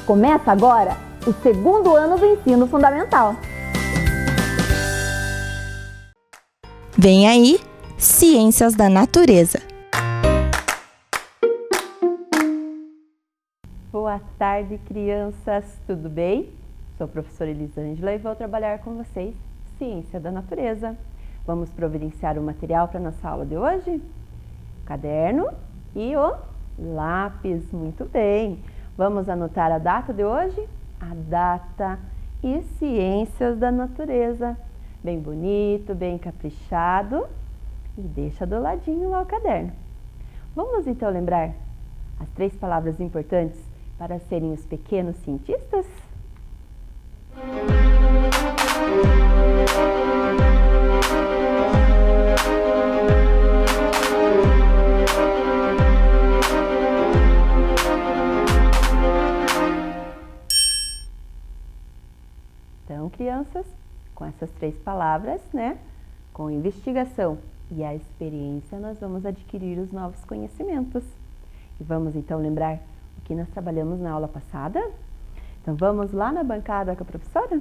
Começa agora o segundo ano do ensino fundamental. Vem aí, Ciências da Natureza. Boa tarde, crianças, tudo bem? Sou a professora Elisângela e vou trabalhar com vocês Ciência da Natureza. Vamos providenciar o material para a nossa aula de hoje? O caderno e o lápis, muito bem. Vamos anotar a data de hoje? A data e Ciências da Natureza. Bem bonito, bem caprichado. E deixa do ladinho lá o caderno. Vamos então lembrar as 3 palavras importantes para serem os pequenos cientistas? Então, crianças, com essas 3 palavras, né? Com investigação e a experiência, nós vamos adquirir os novos conhecimentos. E vamos então lembrar o que nós trabalhamos na aula passada? Então, vamos lá na bancada com a professora?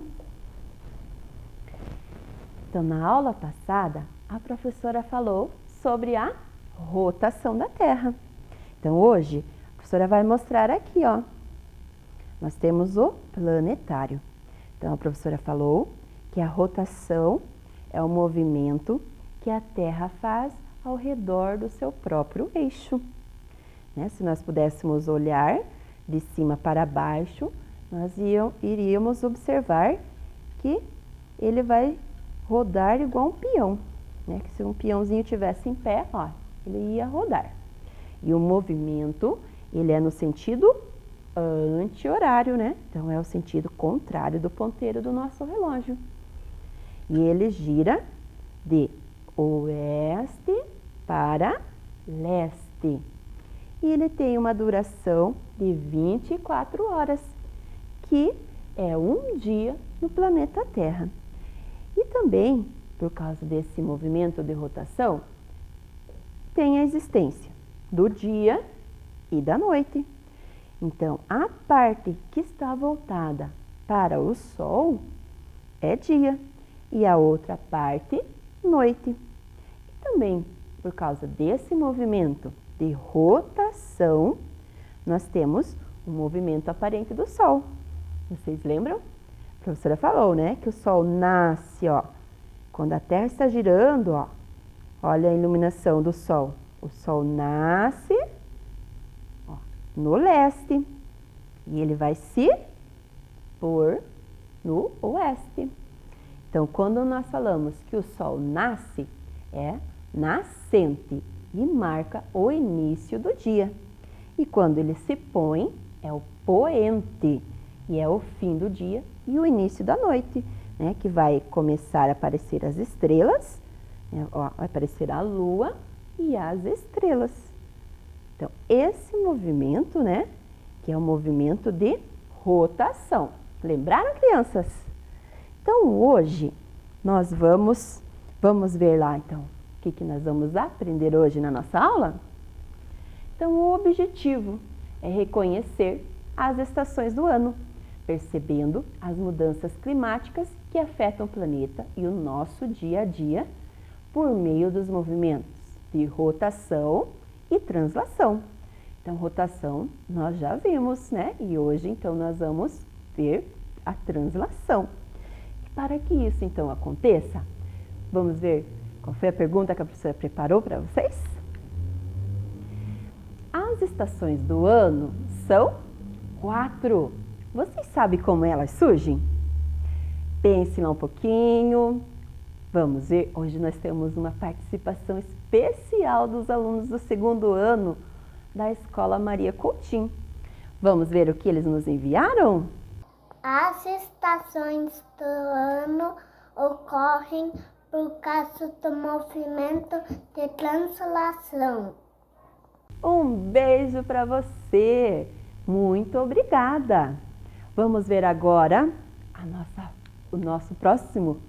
Então, na aula passada, a professora falou sobre a rotação da Terra. Então, hoje, a professora vai mostrar aqui, ó. Nós temos o planetário. Então, a professora falou que a rotação é o movimento que a Terra faz ao redor do seu próprio eixo. Né? Se nós pudéssemos olhar de cima para baixo, nós iríamos observar que ele vai rodar igual um peão. Né? Que se um peãozinho estivesse em pé, ó, ele ia rodar. E o movimento, ele é no sentido anti-horário, né? Então, é o sentido contrário do ponteiro do nosso relógio. E ele gira de oeste para leste. E ele tem uma duração de 24 horas, que é um dia no planeta Terra. E também, por causa desse movimento de rotação, tem a existência do dia e da noite. Então, a parte que está voltada para o Sol é dia e a outra parte, noite. E também, por causa desse movimento de rotação, nós temos o movimento aparente do Sol. Vocês lembram? A professora falou, né, que o Sol nasce, ó, quando a Terra está girando, ó. Olha a iluminação do Sol. O Sol nasce no leste e ele vai se pôr no oeste. Então, quando nós falamos que o Sol nasce, é nascente e marca o início do dia. E quando ele se põe, é o poente e é o fim do dia e o início da noite, né? Que vai começar a aparecer as estrelas, né? Ó, vai aparecer a Lua e as estrelas. Então, esse movimento, né, que é o movimento de rotação. Lembraram, crianças? Então, hoje, nós vamos ver lá, então, o que nós vamos aprender hoje na nossa aula? Então, o objetivo é reconhecer as estações do ano, percebendo as mudanças climáticas que afetam o planeta e o nosso dia a dia por meio dos movimentos de rotação e translação. Então, rotação nós já vimos, né? E hoje, então, nós vamos ver a translação. E para que isso, então, aconteça, vamos ver qual foi a pergunta que a professora preparou para vocês? As estações do ano são 4. Vocês sabem como elas surgem? Pense lá um pouquinho. Vamos ver, hoje nós temos uma participação especial dos alunos do segundo ano da Escola Maria Coutinho. Vamos ver o que eles nos enviaram? As estações do ano ocorrem por causa do movimento de translação. Um beijo para você! Muito obrigada! Vamos ver agora o nosso próximo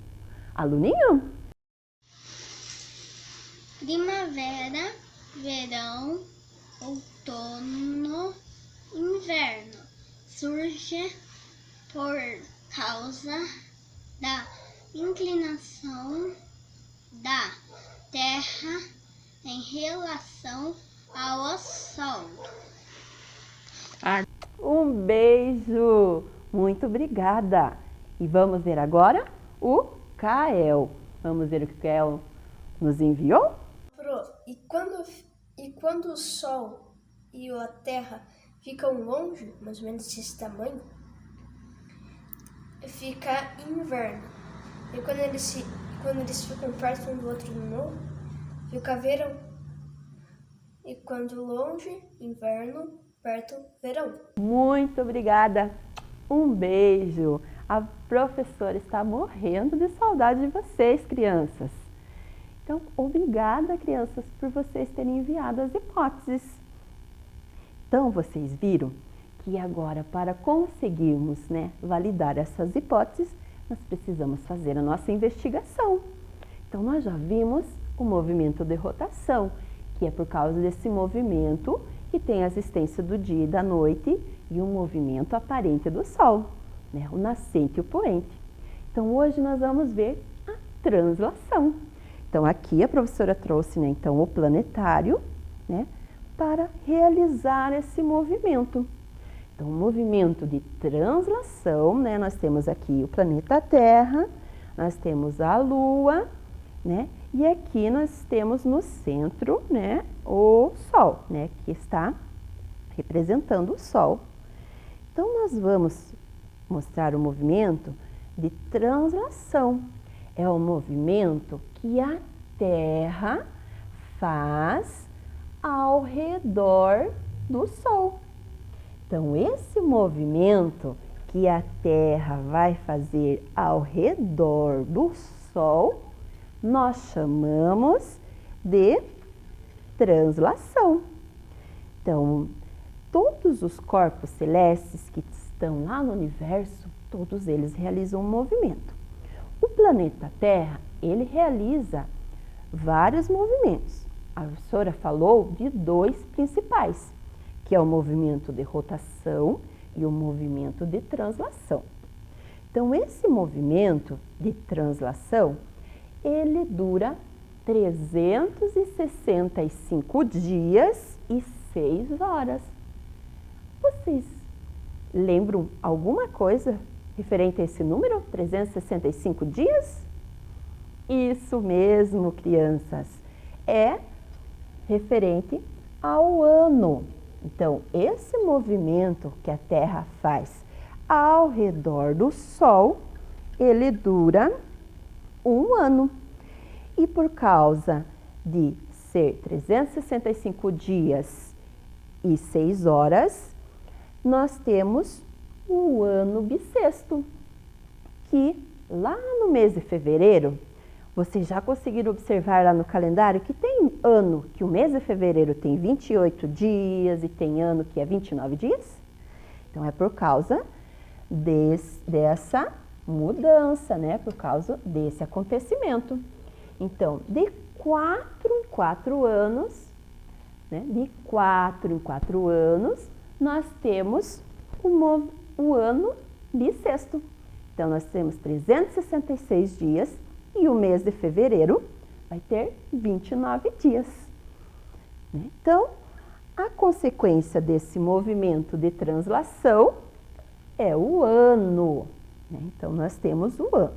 aluninho? Primavera, verão, outono, inverno. surge por causa da inclinação da Terra em relação ao Sol. Um beijo! Muito obrigada! E vamos ver agora o Kael. Vamos ver o que o Kael nos enviou? E quando o Sol e a Terra ficam longe, mais ou menos desse tamanho, fica inverno. E quando eles ficam perto um do outro de novo, fica verão. E quando longe, inverno, perto, verão. Muito obrigada! Um beijo! A professora está morrendo de saudade de vocês, crianças. Então, obrigada, crianças, por vocês terem enviado as hipóteses. Então, vocês viram que agora, para conseguirmos, validar essas hipóteses, nós precisamos fazer a nossa investigação. Então, nós já vimos o movimento de rotação, que é por causa desse movimento que tem a existência do dia e da noite e o movimento aparente do Sol, o nascente e o poente. Então, hoje nós vamos ver a translação. Então, aqui a professora trouxe, então, o planetário, para realizar esse movimento. Então, o movimento de translação, nós temos aqui o planeta Terra, nós temos a Lua, e aqui nós temos no centro, o Sol, que está representando o Sol. Então, nós vamos mostrar o movimento de translação. É o movimento que a Terra faz ao redor do Sol. Então, esse movimento que a Terra vai fazer ao redor do Sol, nós chamamos de translação. Então, todos os corpos celestes que estão lá no universo, todos eles realizam um movimento. O planeta Terra, ele realiza vários movimentos. A professora falou de dois principais, que é o movimento de rotação e o movimento de translação. Então, esse movimento de translação, ele dura 365 dias e 6 horas. Vocês lembram alguma coisa referente a esse número, 365 dias? Isso mesmo, crianças, é referente ao ano. Então, esse movimento que a Terra faz ao redor do Sol, ele dura um ano. E por causa de ser 365 dias e 6 horas, nós temos o ano bissexto, que lá no mês de fevereiro, vocês já conseguiram observar lá no calendário que tem ano que o mês de fevereiro tem 28 dias e tem ano que é 29 dias? Então, é por causa dessa mudança, por causa desse acontecimento. Então, de 4 em 4 anos, nós temos o ano bissexto. Então, nós temos 366 dias e o mês de fevereiro vai ter 29 dias. Então, a consequência desse movimento de translação é o ano. Então, nós temos o ano.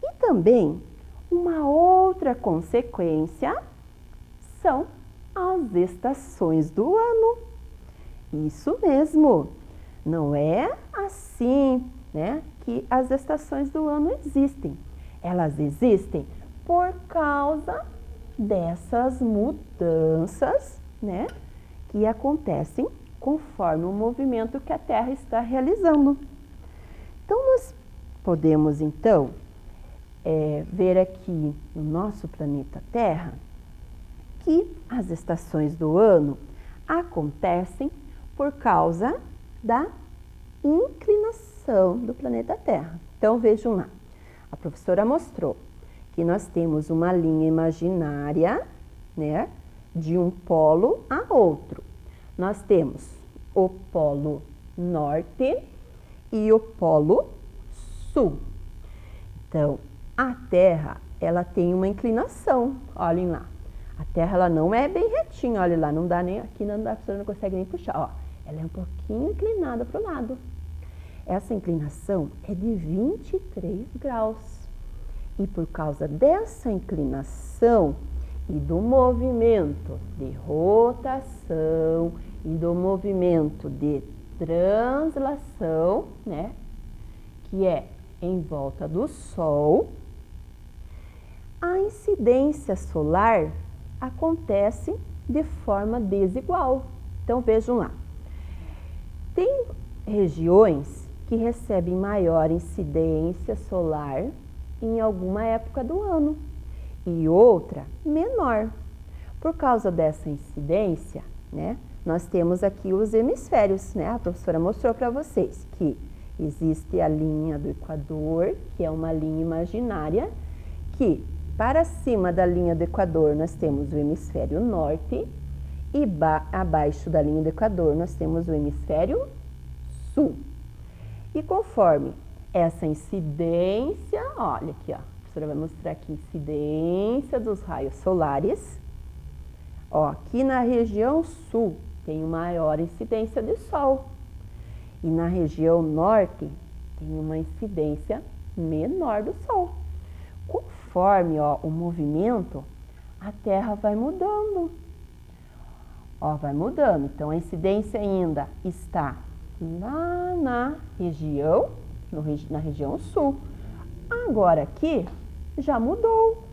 E também, uma outra consequência são as estações do ano. Isso mesmo, não é assim, que as estações do ano existem. Elas existem por causa dessas mudanças, que acontecem conforme o movimento que a Terra está realizando. Então, nós podemos, ver aqui no nosso planeta Terra que as estações do ano acontecem por causa da inclinação do planeta Terra. Então, vejam lá, a professora mostrou que nós temos uma linha imaginária, de um polo a outro. Nós temos o polo norte e o polo sul. Então, a Terra, ela tem uma inclinação, olhem lá. A Terra, ela não é bem retinha, olha lá, não dá nem, aqui não dá, a pessoa não consegue nem puxar, ó. Ela é um pouquinho inclinada para o lado. Essa inclinação é de 23 graus. E por causa dessa inclinação e do movimento de rotação e do movimento de translação, né, que é em volta do Sol, a incidência solar acontece de forma desigual. Então vejam lá, tem regiões que recebem maior incidência solar em alguma época do ano e outra menor. Por causa dessa incidência, né, nós temos aqui os hemisférios, né? A professora mostrou para vocês que existe a linha do Equador, que é uma linha imaginária, que para cima da linha do Equador nós temos o hemisfério norte e abaixo da linha do Equador nós temos o hemisfério sul. E conforme essa incidência, olha aqui, ó, a professora vai mostrar aqui a incidência dos raios solares. Ó, aqui na região sul tem maior incidência de sol e na região norte tem uma incidência menor do sol. Conforme, ó, o movimento, a Terra vai mudando. Ó, vai mudando. Então a incidência ainda está lá na região sul. Agora aqui já mudou.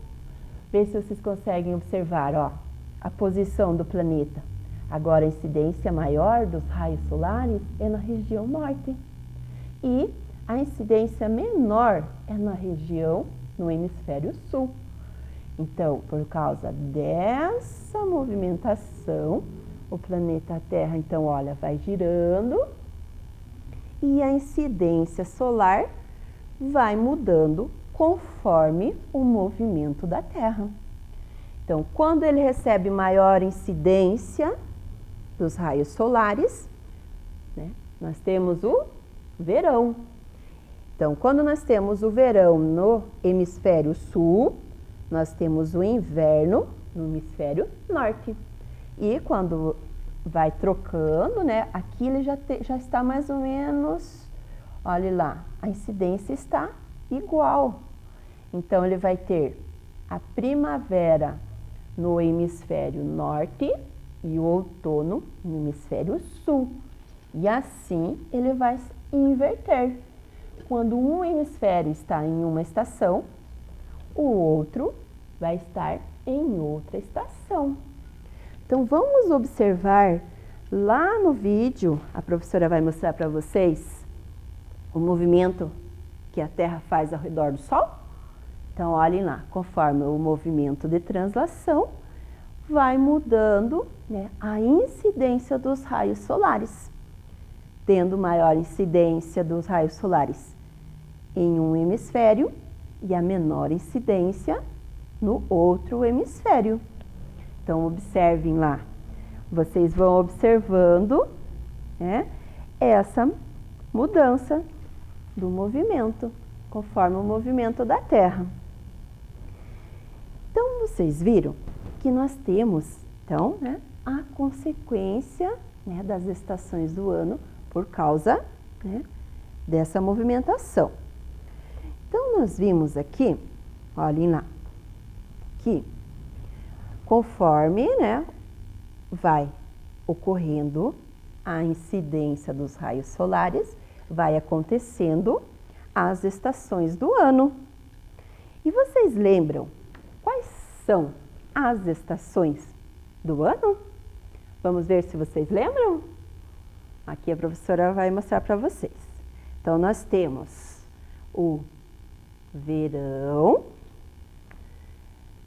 Vê se vocês conseguem observar, ó, a posição do planeta. Agora a incidência maior dos raios solares é na região norte e a incidência menor é na região no hemisfério sul. Então, por causa dessa movimentação, o planeta Terra, então, olha, vai girando e a incidência solar vai mudando conforme o movimento da Terra. Então, quando ele recebe maior incidência dos raios solares, né, nós temos o verão. Então, quando nós temos o verão no hemisfério sul, nós temos o inverno no hemisfério norte. E quando vai trocando, né, aqui ele já está mais ou menos, olha lá, a incidência está igual. Então, ele vai ter a primavera no hemisfério norte e o outono no hemisfério sul. E assim ele vai inverter. Quando um hemisfério está em uma estação, o outro vai estar em outra estação. Então vamos observar lá no vídeo, a professora vai mostrar para vocês o movimento que a Terra faz ao redor do Sol. Então olhem lá, conforme o movimento de translação, vai mudando, né, a incidência dos raios solares, tendo maior incidência dos raios solares em um hemisfério e a menor incidência no outro hemisfério. Então, observem lá, vocês vão observando, né, essa mudança do movimento, conforme o movimento da Terra. Então, vocês viram que nós temos, então, né, a consequência, né, das estações do ano por causa, né, dessa movimentação. Então, nós vimos aqui, olhem lá, que conforme, né, vai ocorrendo a incidência dos raios solares, vai acontecendo as estações do ano. E vocês lembram quais são as estações do ano? Vamos ver se vocês lembram? Aqui a professora vai mostrar para vocês. Então, nós temos o verão,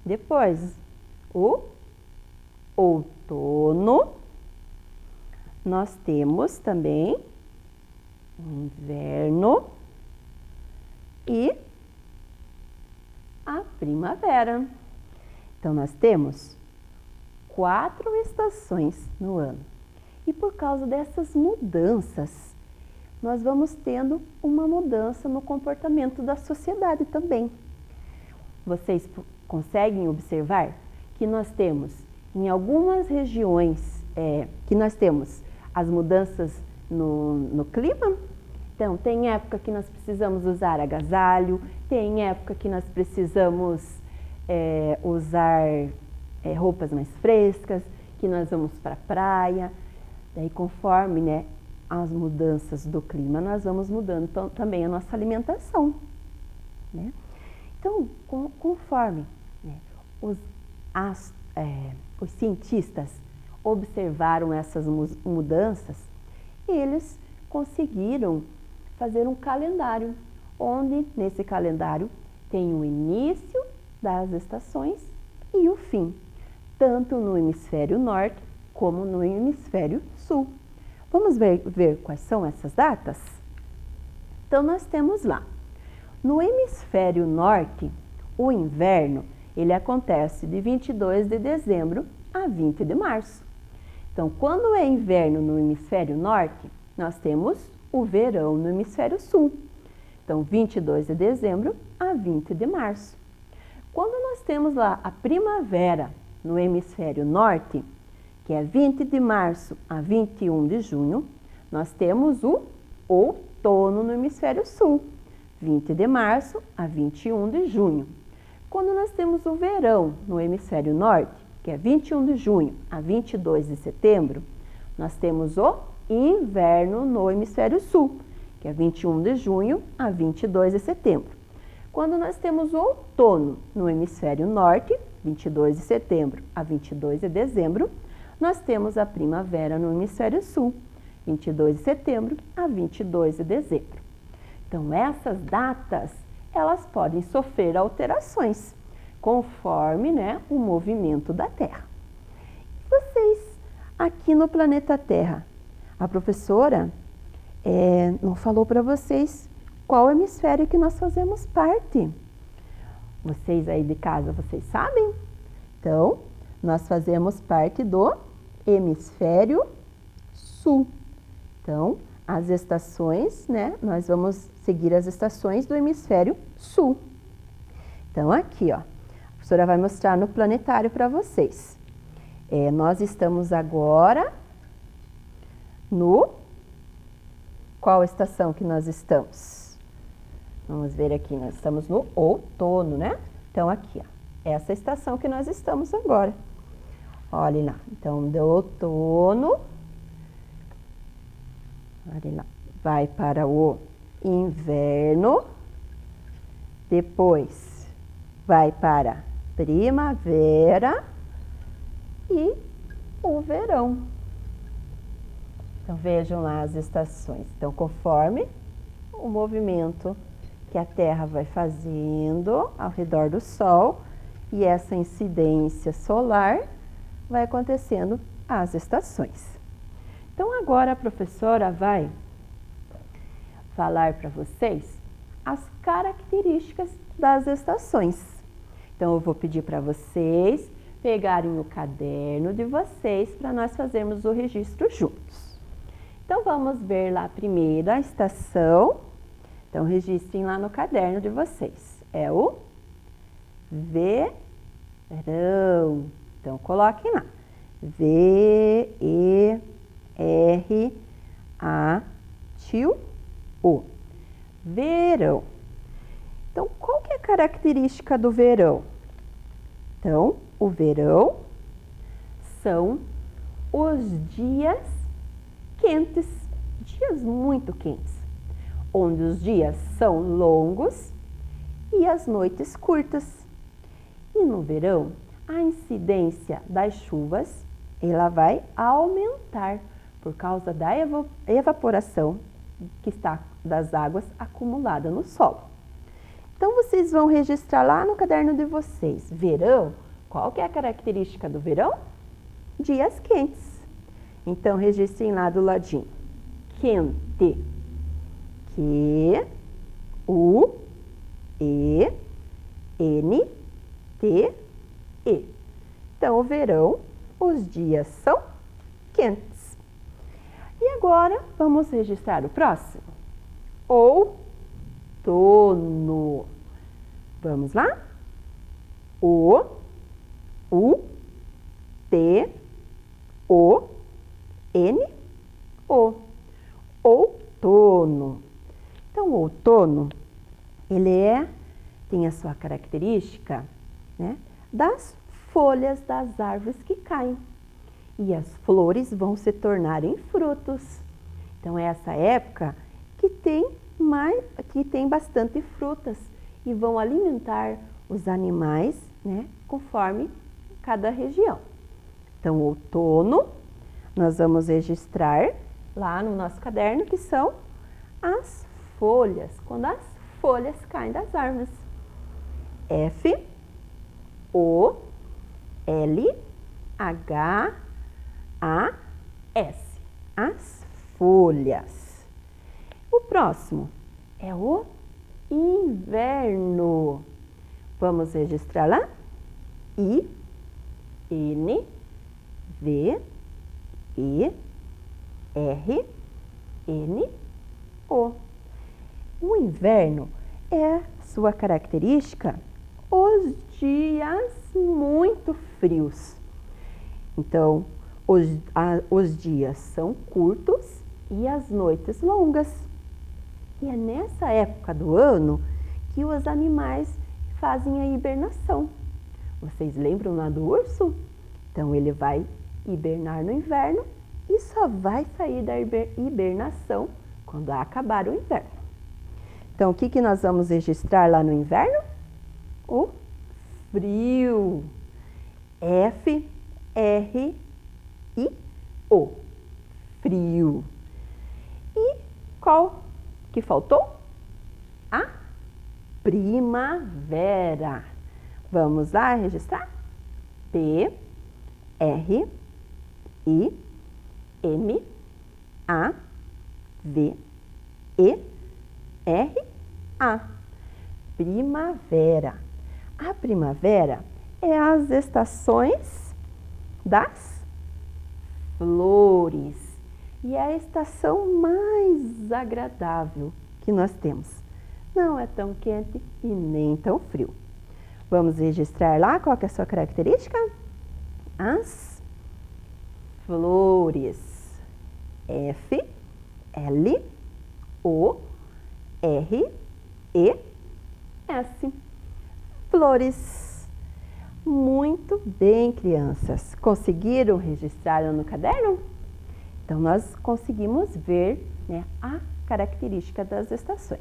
depois o outono, nós temos também o inverno e a primavera. Então, nós temos 4 estações no ano. E por causa dessas mudanças nós vamos tendo uma mudança no comportamento da sociedade também. Vocês conseguem observar que nós temos em algumas regiões que nós temos as mudanças no clima? Então, tem época que nós precisamos usar agasalho, tem época que nós precisamos usar roupas mais frescas, que nós vamos para a praia. Daí, conforme, né, as mudanças do clima, nós vamos mudando também a nossa alimentação, né? Então, conforme, né, os cientistas observaram essas mudanças, eles conseguiram fazer um calendário, onde nesse calendário tem o início das estações e o fim, tanto no hemisfério norte como no hemisfério sul. Vamos ver quais são essas datas? Então, nós temos lá, no hemisfério norte, o inverno, ele acontece de 22 de dezembro a 20 de março. Então, quando é inverno no hemisfério norte, nós temos o verão no hemisfério sul. Então, 22 de dezembro a 20 de março. Quando nós temos lá a primavera no hemisfério norte, que é 20 de março a 21 de junho, nós temos o outono no hemisfério sul, 20 de março a 21 de junho. Quando nós temos o verão no hemisfério norte, que é 21 de junho a 22 de setembro, nós temos o inverno no hemisfério sul, que é 21 de junho a 22 de setembro. Quando nós temos o outono no hemisfério norte, 22 de setembro a 22 de dezembro, nós temos a primavera no hemisfério sul, 22 de setembro a 22 de dezembro. Então, essas datas, elas podem sofrer alterações, conforme, né, o movimento da Terra. Vocês, aqui no planeta Terra, a professora não falou para vocês qual hemisfério que nós fazemos parte. Vocês aí de casa, vocês sabem? Então, nós fazemos parte do hemisfério sul. Então, as estações, né? Nós vamos seguir as estações do hemisfério sul. Então, aqui, ó, a professora vai mostrar no planetário para vocês. Nós estamos agora no... Qual estação que nós estamos? Vamos ver aqui, nós estamos no outono, né? Então, aqui, ó, essa estação que nós estamos agora. Olhem lá, então, do outono, olhem lá, vai para o inverno, depois vai para primavera e o verão. Então, vejam lá as estações. Então, conforme o movimento que a Terra vai fazendo ao redor do Sol e essa incidência solar, vai acontecendo as estações. Então, agora a professora vai falar para vocês as características das estações. Então, eu vou pedir para vocês pegarem o caderno de vocês para nós fazermos o registro juntos. Então, vamos ver lá a primeira estação. Então, registrem lá no caderno de vocês. É o verão. Então, coloquem lá. V-E-R-A-T-O. Verão. Então, qual que é a característica do verão? Então, o verão são os dias quentes, dias muito quentes, onde os dias são longos e as noites curtas. E no verão, a incidência das chuvas, ela vai aumentar por causa da evaporação que está das águas acumuladas no solo. Então, vocês vão registrar lá no caderno de vocês. Verão, qual que é a característica do verão? Dias quentes. Então, registrem lá do ladinho. Quente. Q-U-E-N-T-E. Então, o verão, os dias são quentes. E agora, vamos registrar o próximo. outono. Vamos lá? O, U, T, O, N, O. Outono. Então, o outono, ele tem a sua característica, né, das folhas das árvores que caem. E as flores vão se tornar em frutos. Então, é essa época que tem bastante frutas e vão alimentar os animais, né, conforme cada região. Então, outono, nós vamos registrar lá no nosso caderno que são as folhas, quando as folhas caem das árvores. F, O, L, H, A, S. As folhas. O próximo é o inverno. Vamos registrar lá? I, N, V, E, R, N, O. O inverno é sua característica os dias muito frios. Então, os dias são curtos e as noites longas. E é nessa época do ano que os animais fazem a hibernação. Vocês lembram lá do urso? Então, ele vai hibernar no inverno e só vai sair da hibernação quando acabar o inverno. Então, o que nós vamos registrar lá no inverno? O frio. F, R, I, O. Frio. E qual que faltou? A primavera. Vamos lá registrar? P, R, I, M, A, V, E, R, A. Primavera. A primavera é as estações das flores e é a estação mais agradável que nós temos. Não é tão quente e nem tão frio. Vamos registrar lá qual que é a sua característica? As flores. F, L, O, R, E, S. Flores. Muito bem, crianças. Conseguiram registrar no caderno? Então, nós conseguimos ver, né, a característica das estações.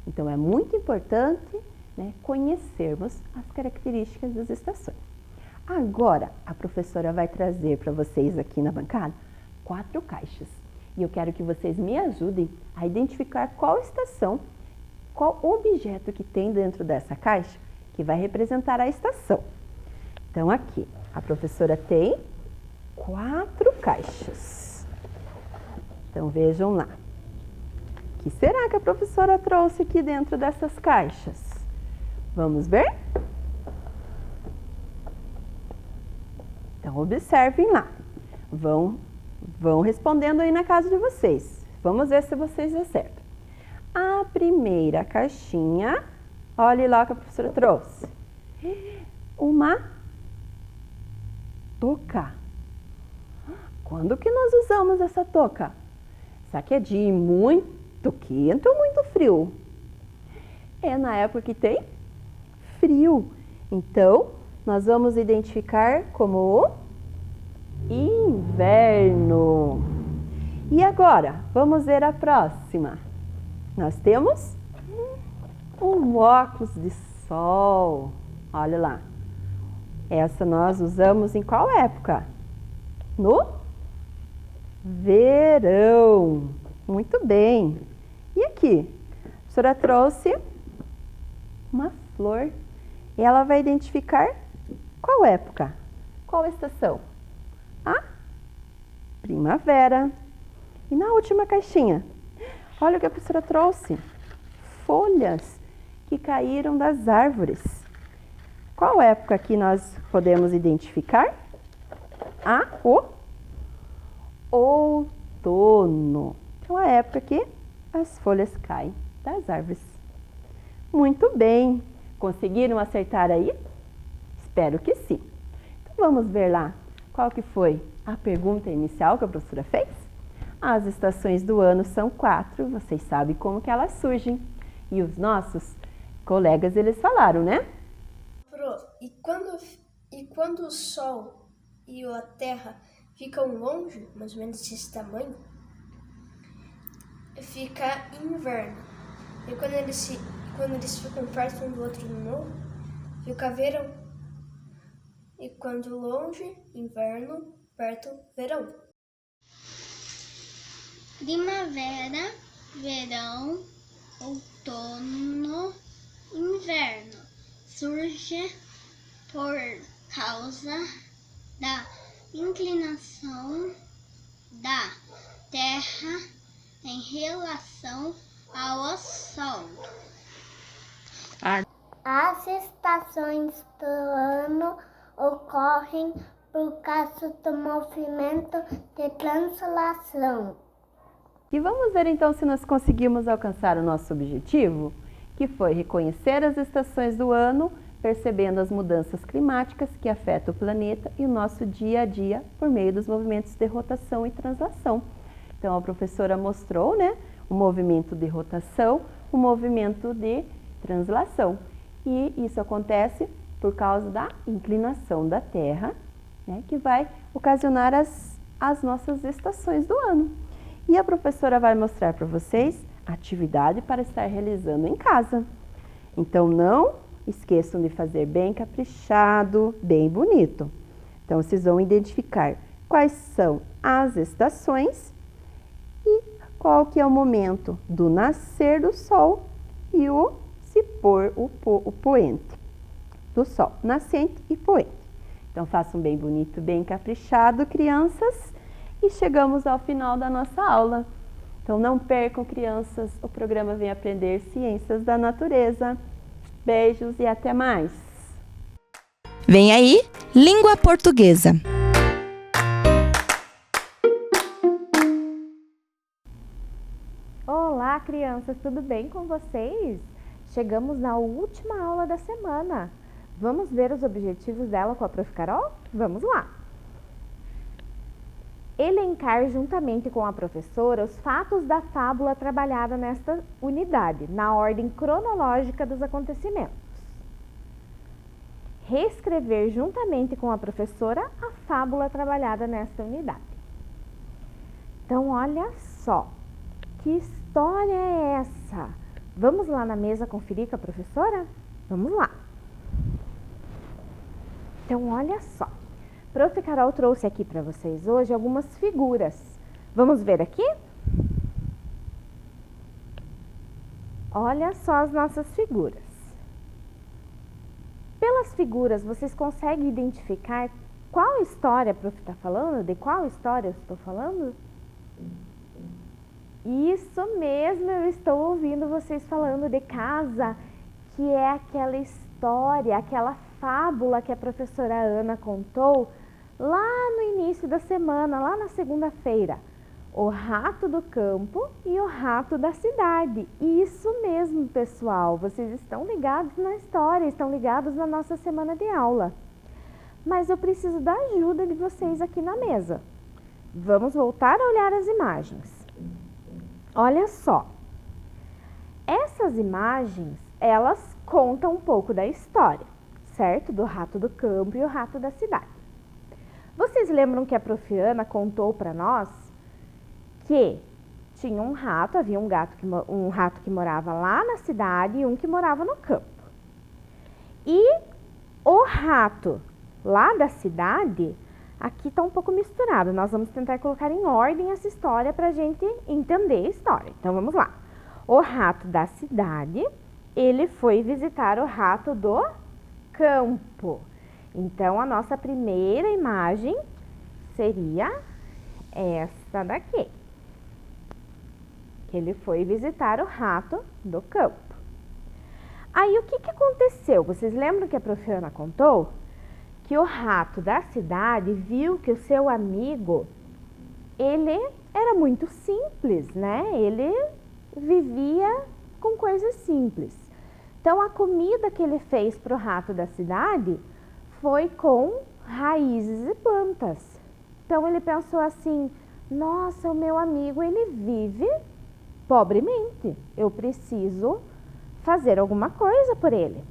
Então, é muito importante, né, conhecermos as características das estações. Agora, a professora vai trazer para vocês aqui na bancada 4 caixas. E eu quero que vocês me ajudem a identificar qual estação, qual objeto que tem dentro dessa caixa que vai representar a estação. Então, aqui, a professora tem 4 caixas. Então, vejam lá. O que será que a professora trouxe aqui dentro dessas caixas? Vamos ver? Então, observem lá. Vão respondendo aí na casa de vocês. Vamos ver se vocês acertam. A primeira caixinha, olhe lá o que a professora trouxe. Uma touca. Quando que nós usamos essa touca? Será que é de muito quente ou muito frio? É na época que tem frio. Então, nós vamos identificar como o inverno. E agora, vamos ver a próxima. Nós temos um óculos de sol. Olha lá. Essa nós usamos em qual época? No verão. Muito bem. E aqui? A professora trouxe uma flor. E ela vai identificar qual época? Qual estação? A primavera. E na última caixinha? Olha o que a professora trouxe. Folhas que caíram das árvores. Qual época que nós podemos identificar? O outono. Então, a época que as folhas caem das árvores. Muito bem! Conseguiram acertar aí? Espero que sim. Então vamos ver lá qual que foi a pergunta inicial que a professora fez? As estações do ano são 4, vocês sabem como que elas surgem. E os nossos colegas, eles falaram, né? Pro, e quando o Sol e a Terra ficam longe, mais ou menos desse tamanho, fica inverno. E quando eles ficam perto um do outro de novo, fica verão. E quando longe, inverno, perto, verão. Primavera, verão, outono, inverno. Surge por causa da inclinação da Terra em relação ao Sol. As estações do ano ocorrem por causa do movimento de translação. E vamos ver então se nós conseguimos alcançar o nosso objetivo, que foi reconhecer as estações do ano, percebendo as mudanças climáticas que afetam o planeta e o nosso dia a dia por meio dos movimentos de rotação e translação. Então a professora mostrou, né, o movimento de rotação, o movimento de translação. E isso acontece por causa da inclinação da Terra, né, que vai ocasionar as nossas estações do ano. E a professora vai mostrar para vocês a atividade para estar realizando em casa. Então não esqueçam de fazer bem caprichado, bem bonito. Então vocês vão identificar quais são as estações e qual que é o momento do nascer do sol e o se pôr o poente do sol, nascente e poente. Então façam bem bonito, bem caprichado, crianças. E chegamos ao final da nossa aula. Então não percam, crianças, o programa Vem Aprender Ciências da Natureza. Beijos e até mais! Vem aí, Língua Portuguesa. Olá, crianças, tudo bem com vocês? Chegamos na última aula da semana. Vamos ver os objetivos dela com a Prof. Carol? Vamos lá! Elencar juntamente com a professora os fatos da fábula trabalhada nesta unidade, na ordem cronológica dos acontecimentos. Reescrever juntamente com a professora a fábula trabalhada nesta unidade. Então, olha só, que história é essa? Vamos lá na mesa conferir com a professora? Vamos lá. Então, olha só. Prof. Carol trouxe aqui para vocês hoje algumas figuras. Vamos ver aqui? Olha só as nossas figuras. Pelas figuras, vocês conseguem identificar qual história a Prof. está falando? De qual história eu estou falando? Isso mesmo, eu estou ouvindo vocês falando de casa, que é aquela história, aquela fábula que a professora Ana contou lá no início da semana, lá na segunda-feira. O rato do campo e o rato da cidade. Isso mesmo, pessoal. Vocês estão ligados na história, estão ligados na nossa semana de aula. Mas eu preciso da ajuda de vocês aqui na mesa. Vamos voltar a olhar as imagens. Olha só. Essas imagens, elas contam um pouco da história, certo? Do rato do campo e o rato da cidade. Vocês lembram que a Prof. Ana contou para nós que tinha um rato, havia um rato que morava lá na cidade e um que morava no campo. E o rato lá da cidade, aqui está um pouco misturado, nós vamos tentar colocar em ordem essa história para a gente entender a história. Então vamos lá. O rato da cidade, ele foi visitar o rato do campo. Então, a nossa primeira imagem seria essa daqui. Que ele foi visitar o rato do campo. Aí, o que aconteceu? Vocês lembram que a Prof. Ana contou? Que o rato da cidade viu que o seu amigo, ele era muito simples, né? Ele vivia com coisas simples. Então, a comida que ele fez para o rato da cidade foi com raízes e plantas. Então, ele pensou assim, nossa, o meu amigo, ele vive pobremente. Eu preciso fazer alguma coisa por ele.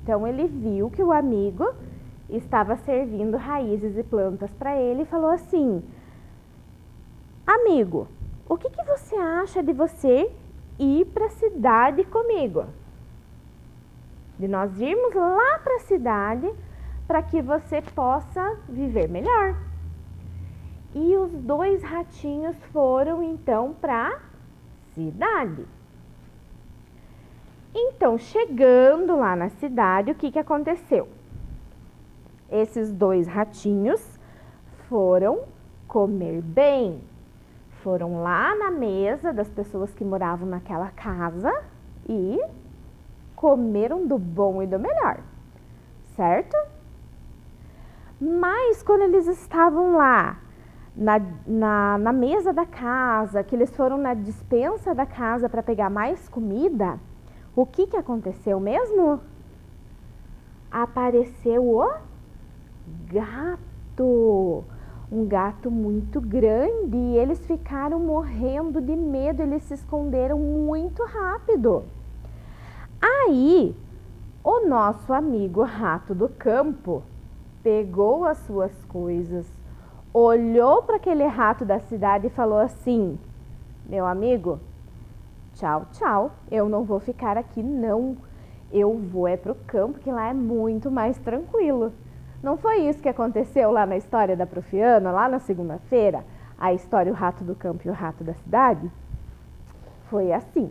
Então, ele viu que o amigo estava servindo raízes e plantas para ele e falou assim, amigo, o que você acha de você ir para a cidade comigo? De nós irmos lá para a cidade para que você possa viver melhor. E os 2 ratinhos foram então para a cidade. Então, chegando lá na cidade, o que aconteceu? Esses 2 ratinhos foram comer bem. Foram lá na mesa das pessoas que moravam naquela casa e comeram do bom e do melhor, certo? Mas quando eles estavam lá na mesa da casa, que eles foram na despensa da casa para pegar mais comida, o que aconteceu mesmo? Apareceu o gato, um gato muito grande, e eles ficaram morrendo de medo, eles se esconderam muito rápido. Aí, o nosso amigo rato do campo pegou as suas coisas, olhou para aquele rato da cidade e falou assim, meu amigo, tchau, tchau, eu não vou ficar aqui não, eu vou para o campo, que lá é muito mais tranquilo. Não foi isso que aconteceu lá na história da Prof. Ana, lá na segunda-feira? A história O Rato do Campo e o Rato da Cidade? Foi assim.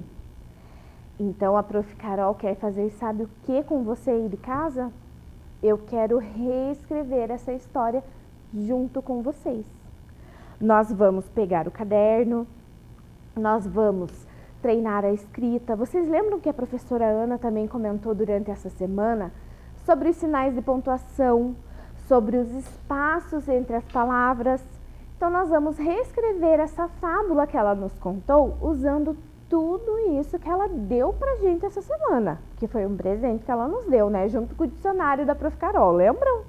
Então a Prof. Carol quer fazer, sabe o que com você aí de casa? Eu quero reescrever essa história junto com vocês. Nós vamos pegar o caderno, nós vamos treinar a escrita. Vocês lembram que a professora Ana também comentou durante essa semana sobre os sinais de pontuação, sobre os espaços entre as palavras? Então, nós vamos reescrever essa fábula que ela nos contou usando tudo isso que ela deu pra gente essa semana, que foi um presente que ela nos deu, né? Junto com o dicionário da Prof. Carol, lembram?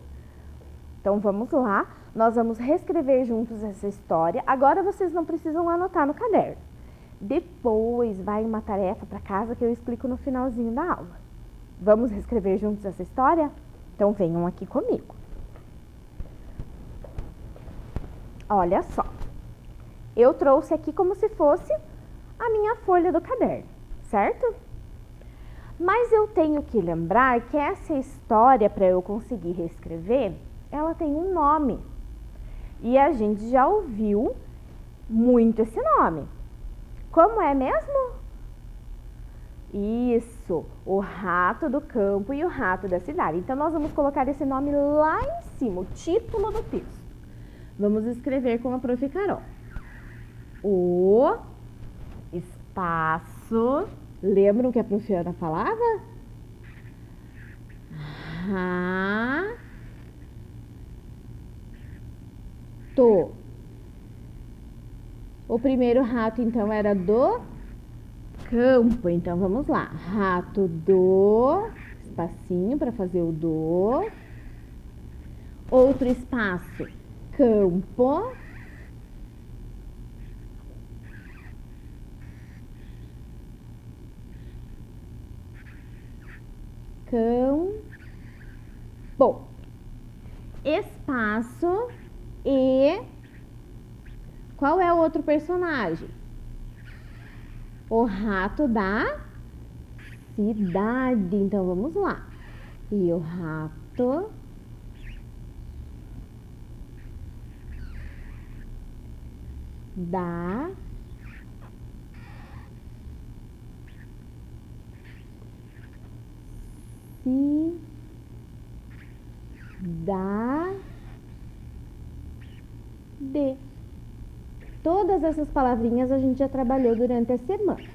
Então, vamos lá. Nós vamos reescrever juntos essa história. Agora, vocês não precisam anotar no caderno. Depois, vai uma tarefa para casa que eu explico no finalzinho da aula. Vamos reescrever juntos essa história? Então, venham aqui comigo. Olha só. Eu trouxe aqui como se fosse a minha folha do caderno, certo? Mas eu tenho que lembrar que essa história, para eu conseguir reescrever, ela tem um nome. E a gente já ouviu muito esse nome. Como é mesmo? Isso, o rato do campo e o rato da cidade. Então, nós vamos colocar esse nome lá em cima, o título do texto. Vamos escrever com a Prof. Carol. O espaço. Lembram que a Prof. Ana falava? Rato. O primeiro rato, então, era do campo. Então, vamos lá. Rato do, espacinho para fazer o do. Outro espaço, campo. Campo. Espaço e... Qual é o outro personagem? O rato da cidade. Então, vamos lá. E o rato da cidade. Todas essas palavrinhas a gente já trabalhou durante a semana.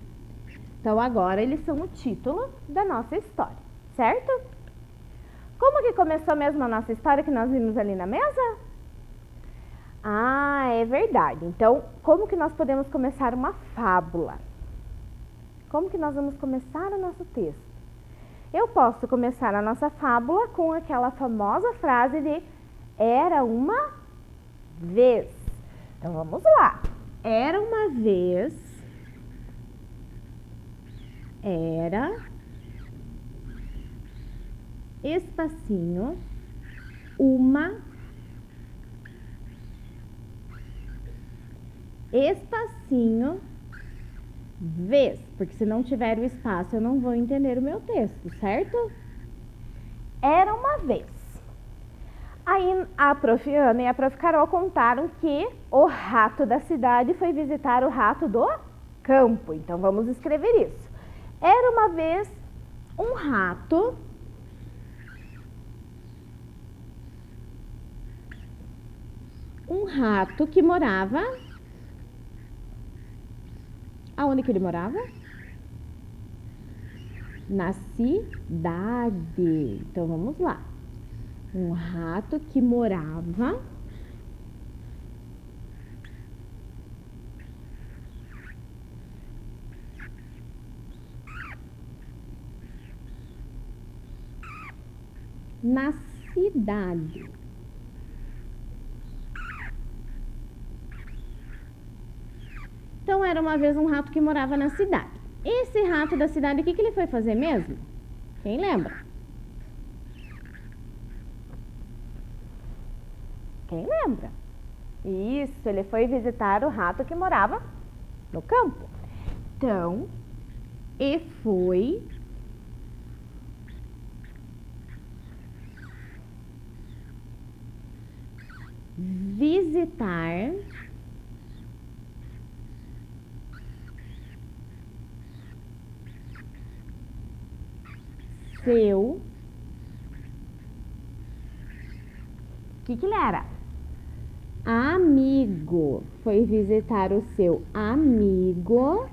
Então, agora eles são o título da nossa história, certo? Como que começou mesmo a nossa história que nós vimos ali na mesa? Ah, é verdade. Então, como que nós podemos começar uma fábula? Como que nós vamos começar o nosso texto? Eu posso começar a nossa fábula com aquela famosa frase de era uma vez. Então vamos lá. Era uma vez, era, espacinho, uma, espacinho, vez, porque se não tiver o espaço eu não vou entender o meu texto, certo? Era uma vez. Aí a Prof. Ana e a Prof. Carol contaram que o rato da cidade foi visitar o rato do campo. Então vamos escrever isso. Era uma vez um rato que morava. Aonde que ele morava? Na cidade. Então vamos lá. Um rato que morava na cidade. Então era uma vez um rato que morava na cidade. Esse rato da cidade, o que ele foi fazer mesmo? Quem lembra? Quem lembra? Isso, ele foi visitar o rato que morava no campo. Então, e foi visitar seu... O que ele era? Amigo. Foi visitar o seu amigo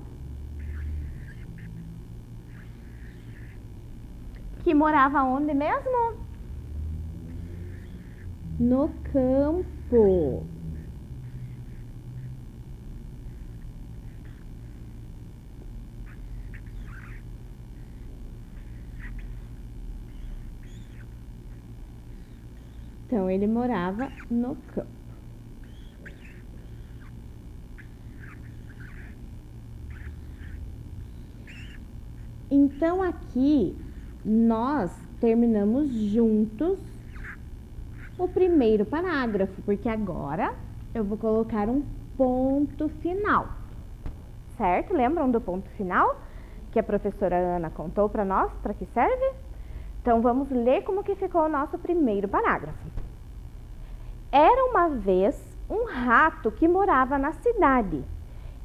que morava onde mesmo? No campo. Então, ele morava no campo. Então, aqui, nós terminamos juntos o primeiro parágrafo, porque agora eu vou colocar um ponto final, certo? Lembram do ponto final que a professora Ana contou para nós, para que serve? Então, vamos ler como que ficou o nosso primeiro parágrafo. Era uma vez um rato que morava na cidade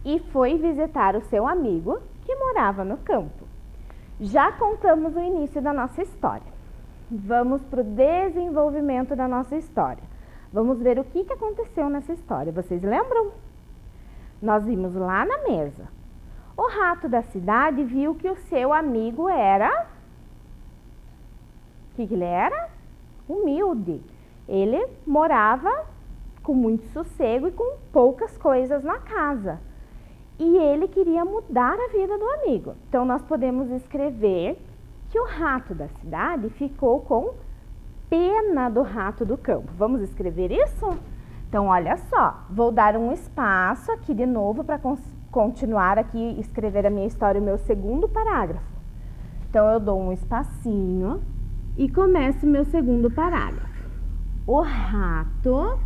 e foi visitar o seu amigo que morava no campo. Já contamos o início da nossa história. Vamos para o desenvolvimento da nossa história. Vamos ver o que aconteceu nessa história. Vocês lembram? Nós vimos lá na mesa. O rato da cidade viu que o seu amigo era... O que ele era? Humilde. Ele morava com muito sossego e com poucas coisas na casa. E ele queria mudar a vida do amigo. Então, nós podemos escrever que o rato da cidade ficou com pena do rato do campo. Vamos escrever isso? Então, olha só, vou dar um espaço aqui de novo para continuar aqui, escrever a minha história, o meu segundo parágrafo. Então, eu dou um espacinho e começo o meu segundo parágrafo. O rato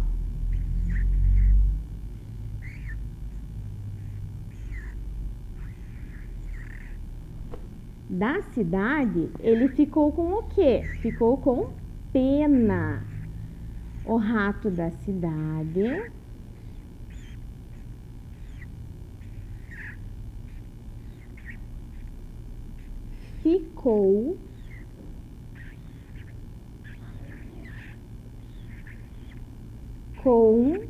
da cidade, ele ficou com o quê? Ficou com pena. O rato da cidade ficou com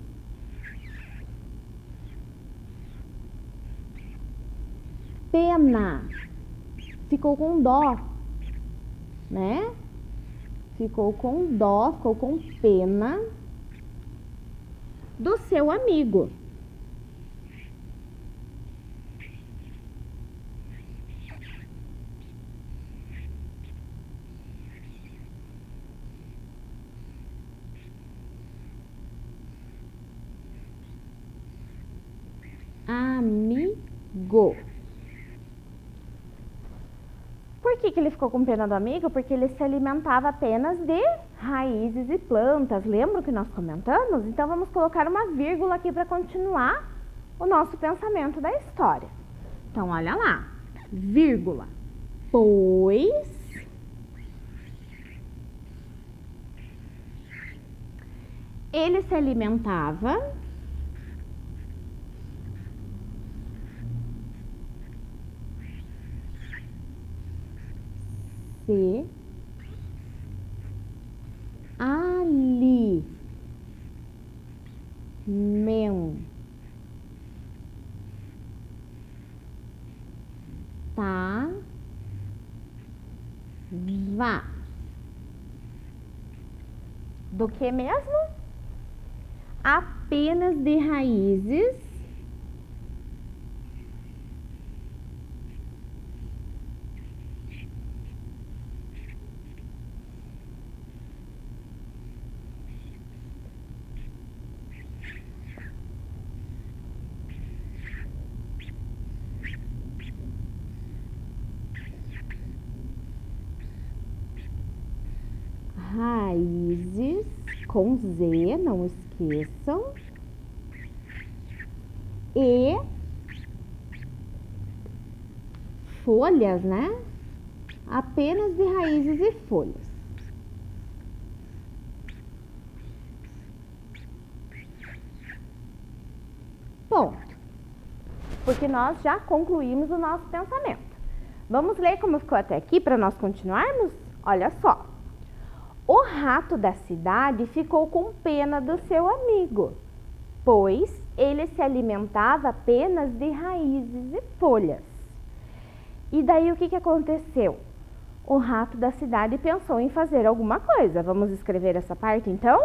pena. Ficou com dó, né? Ficou com dó, ficou com pena do seu amigo. amigo. Por que ele ficou com pena do amigo? Porque ele se alimentava apenas de raízes e plantas. Lembra que nós comentamos? Então, vamos colocar uma vírgula aqui para continuar o nosso pensamento da história. Então, olha lá. Vírgula. Pois ele se alimentava se alimentava do que mesmo? Apenas de raízes com Z, não esqueçam, e folhas, né? Apenas de raízes e folhas. Ponto. Porque nós já concluímos o nosso pensamento. Vamos ler como ficou até aqui para nós continuarmos? Olha só. O rato da cidade ficou com pena do seu amigo, pois ele se alimentava apenas de raízes e folhas. E daí o que aconteceu? O rato da cidade pensou em fazer alguma coisa. Vamos escrever essa parte então?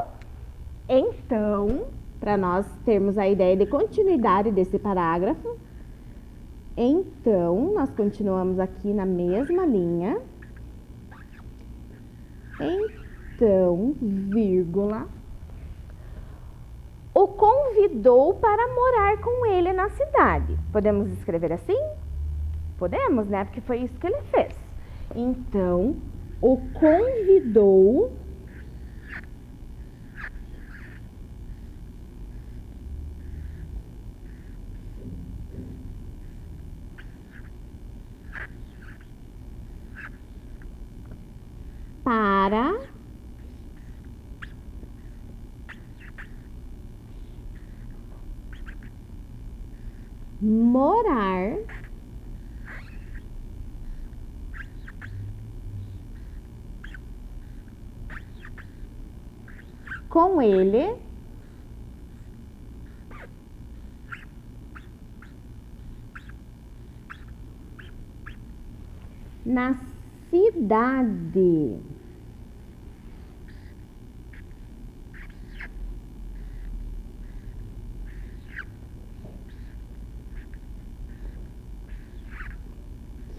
Então, para nós termos a ideia de continuidade desse parágrafo, então nós continuamos aqui na mesma linha. Então, vírgula, o convidou para morar com ele na cidade. Podemos escrever assim? Podemos, né? Porque foi isso que ele fez. Então, o convidou para morar com ele na cidade.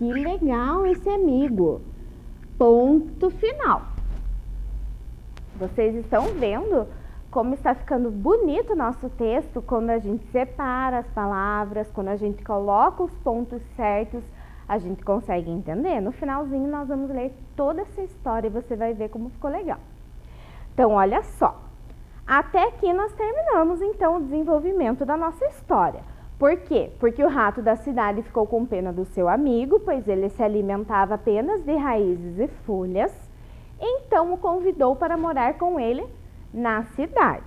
Que legal esse amigo. Ponto final. Vocês estão vendo como está ficando bonito o nosso texto quando a gente separa as palavras, quando a gente coloca os pontos certos, a gente consegue entender. No finalzinho nós vamos ler toda essa história e você vai ver como ficou legal. Então, olha só. Até aqui nós terminamos então o desenvolvimento da nossa história. Por quê? Porque o rato da cidade ficou com pena do seu amigo, pois ele se alimentava apenas de raízes e folhas, então o convidou para morar com ele na cidade.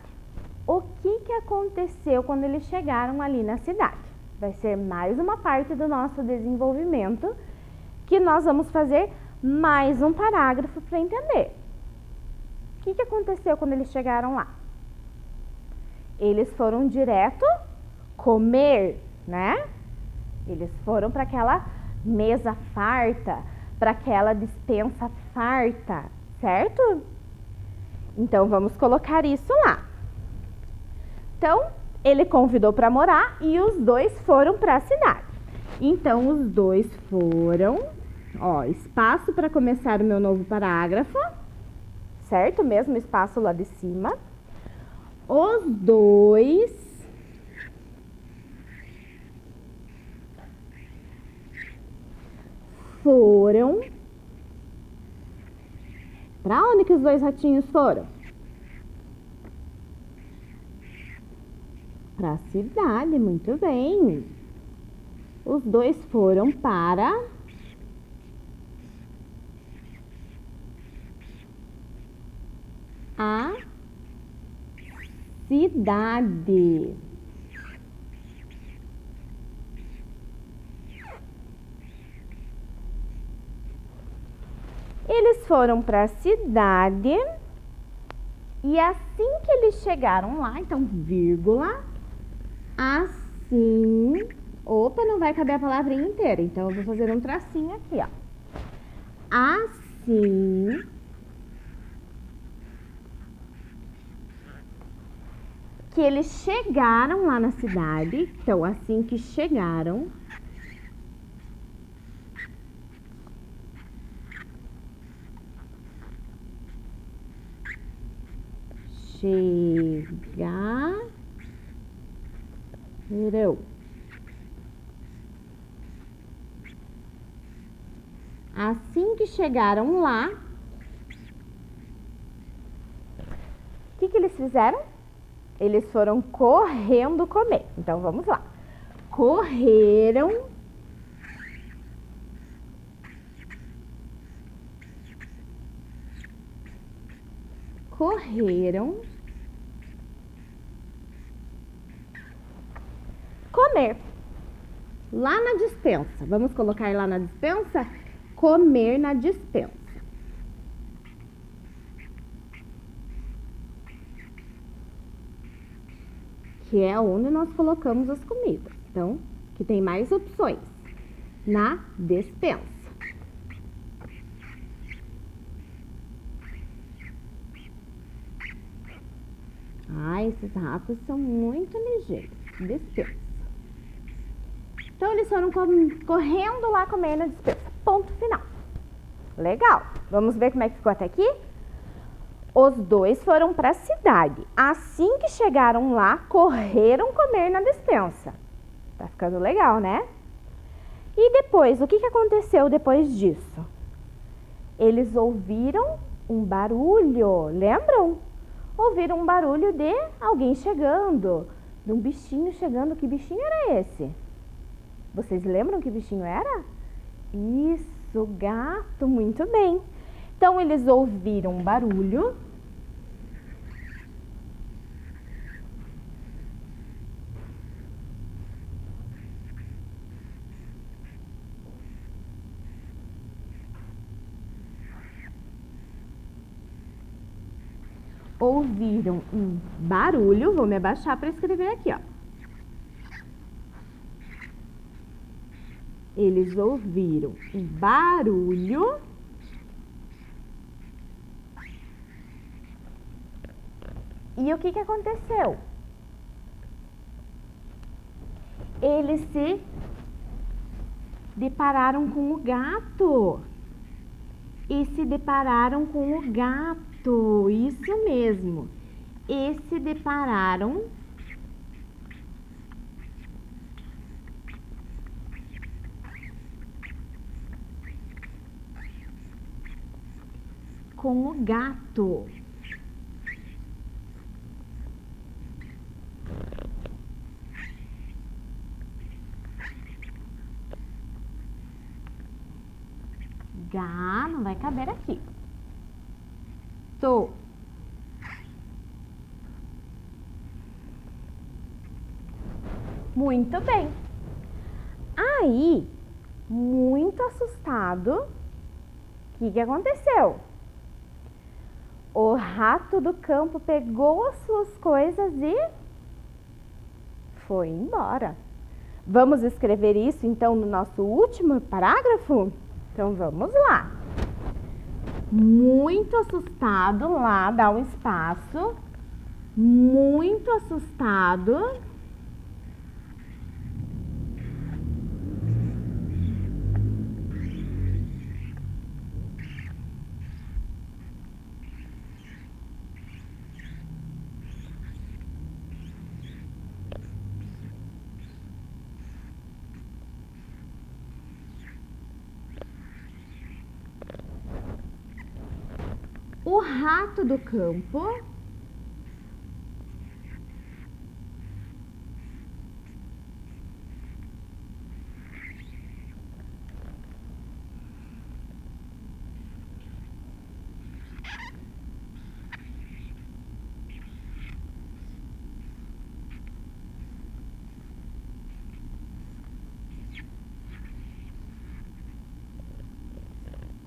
O que aconteceu quando eles chegaram ali na cidade? Vai ser mais uma parte do nosso desenvolvimento que nós vamos fazer mais um parágrafo para entender. O que aconteceu quando eles chegaram lá? Eles foram direto comer, né? Eles foram para aquela mesa farta, para aquela despensa farta, certo? Então, vamos colocar isso lá. Então, ele convidou para morar e os dois foram para a cidade. Então, os dois foram, ó, espaço para começar o meu novo parágrafo, certo? Mesmo espaço lá de cima. Os dois foram... Para onde que os dois ratinhos foram? Para a cidade, muito bem. Os dois foram para a cidade. Eles foram para a cidade e assim que eles chegaram lá, então, vírgula, assim... Opa, não vai caber a palavrinha inteira, então eu vou fazer um tracinho aqui, ó. Assim que eles chegaram lá na cidade, então, assim que chegaram, chegaram. Assim que chegaram lá, o que eles fizeram? Eles foram correndo comer. Então, vamos lá. Correram comer. Lá na despensa. Vamos colocar lá na despensa? Comer na despensa. Que é onde nós colocamos as comidas. Então, que tem mais opções. Na despensa. Ai, esses ratos são muito ligeiros. Despensa. Então, eles foram correndo lá comer na despensa. Ponto final. Legal. Vamos ver como é que ficou até aqui? Os dois foram para a cidade. Assim que chegaram lá, correram comer na despensa. Tá ficando legal, né? E depois, o que aconteceu depois disso? Eles ouviram um barulho, lembram? Ouviram um barulho de alguém chegando, de um bichinho chegando. Que bichinho era esse? Vocês lembram que bichinho era? Isso, gato, muito bem. Então, eles ouviram um barulho. Ouviram um barulho. Vou me abaixar para escrever aqui, ó. Eles ouviram um barulho. E o que aconteceu? Eles se depararam com o gato. E se depararam com o gato. Isso mesmo. E se depararam com o gato. Gá, não vai caber aqui. Tô. Muito bem. Aí, muito assustado, o que aconteceu? O rato do campo pegou as suas coisas e foi embora. Vamos escrever isso, então, no nosso último parágrafo? Então, vamos lá. Muito assustado, lá dá um espaço. Muito assustado. O rato do campo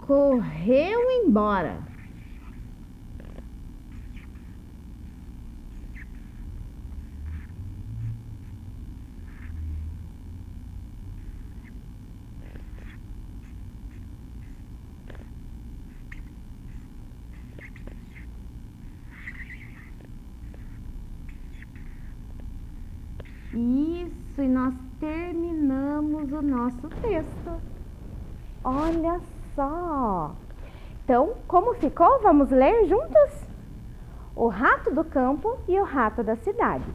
correu embora. Isso, e nós terminamos o nosso texto. Olha só! Então, como ficou? Vamos ler juntos? O rato do campo e o rato da cidade.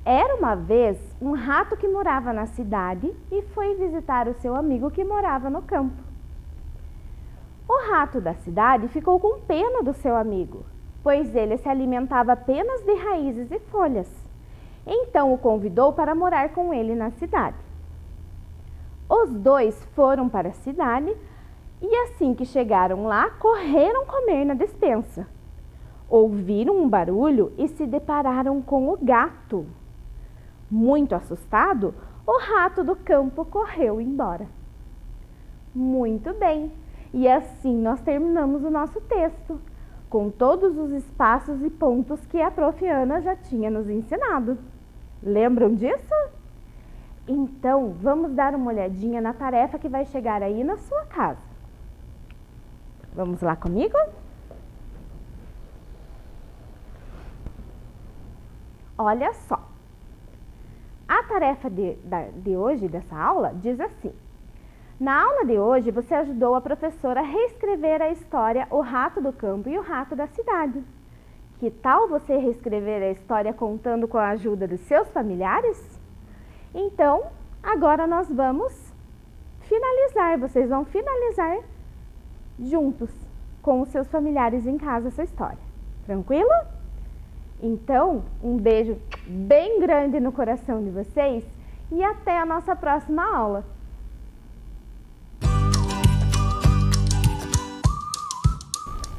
Era uma vez um rato que morava na cidade e foi visitar o seu amigo que morava no campo. O rato da cidade ficou com pena do seu amigo, pois ele se alimentava apenas de raízes e folhas. Então o convidou para morar com ele na cidade. Os dois foram para a cidade e assim que chegaram lá, correram comer na despensa. Ouviram um barulho e se depararam com o gato. Muito assustado, o rato do campo correu embora. Muito bem, e assim nós terminamos o nosso texto, com todos os espaços e pontos que a Prof. Ana já tinha nos ensinado. Lembram disso? Então, vamos dar uma olhadinha na tarefa que vai chegar aí na sua casa. Vamos lá comigo? Olha só. A tarefa de hoje, dessa aula, diz assim. Na aula de hoje, você ajudou a professora a reescrever a história O Rato do Campo e o Rato da Cidade. Que tal você reescrever a história contando com a ajuda dos seus familiares? Então, agora nós vamos finalizar. Vocês vão finalizar juntos com os seus familiares em casa essa história. Tranquilo? Então, um beijo bem grande no coração de vocês e até a nossa próxima aula.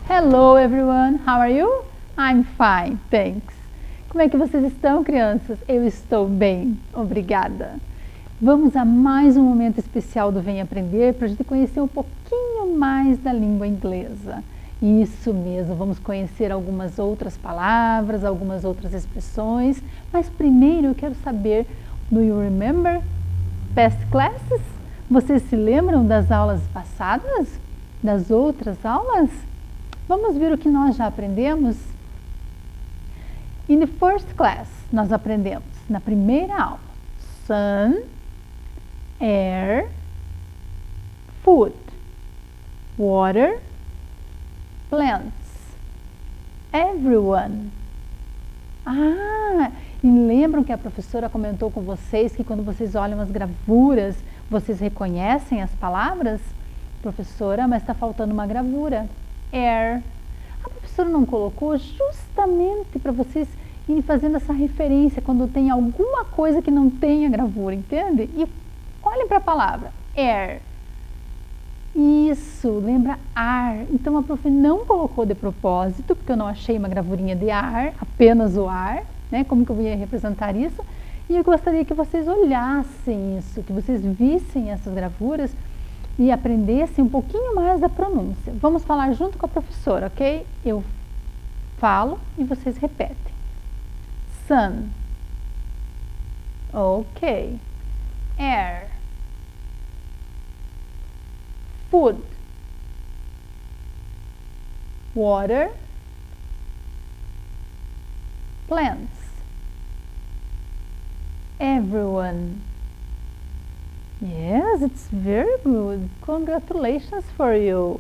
Hello everyone, how are you? I'm fine, thanks. Como é que vocês estão, crianças? Eu estou bem, obrigada. Vamos a mais um momento especial do Vem Aprender para a gente conhecer um pouquinho mais da língua inglesa. Isso mesmo, vamos conhecer algumas outras palavras, algumas outras expressões, mas primeiro eu quero saber, do you remember past classes? Vocês se lembram das aulas passadas? Das outras aulas? Vamos ver o que nós já aprendemos? In the first class, nós aprendemos na primeira aula, sun, air, food, water, plants, everyone. E lembram que a professora comentou com vocês que quando vocês olham as gravuras, vocês reconhecem as palavras? Professora, mas está faltando uma gravura. Air. A professora não colocou justamente para vocês irem fazendo essa referência quando tem alguma coisa que não tem a gravura, entende? E olhem para a palavra, air. Isso, lembra ar. Então a prof não colocou de propósito, porque eu não achei uma gravurinha de ar, apenas o ar, né? Como que eu ia representar isso? E eu gostaria que vocês olhassem isso, que vocês vissem essas gravuras e aprendessem um pouquinho mais da pronúncia. Vamos falar junto com a professora, ok? Eu falo e vocês repetem. Sun. Ok. Air. Food. Water. Plants. Everyone. Yes, it's very good. Congratulations for you.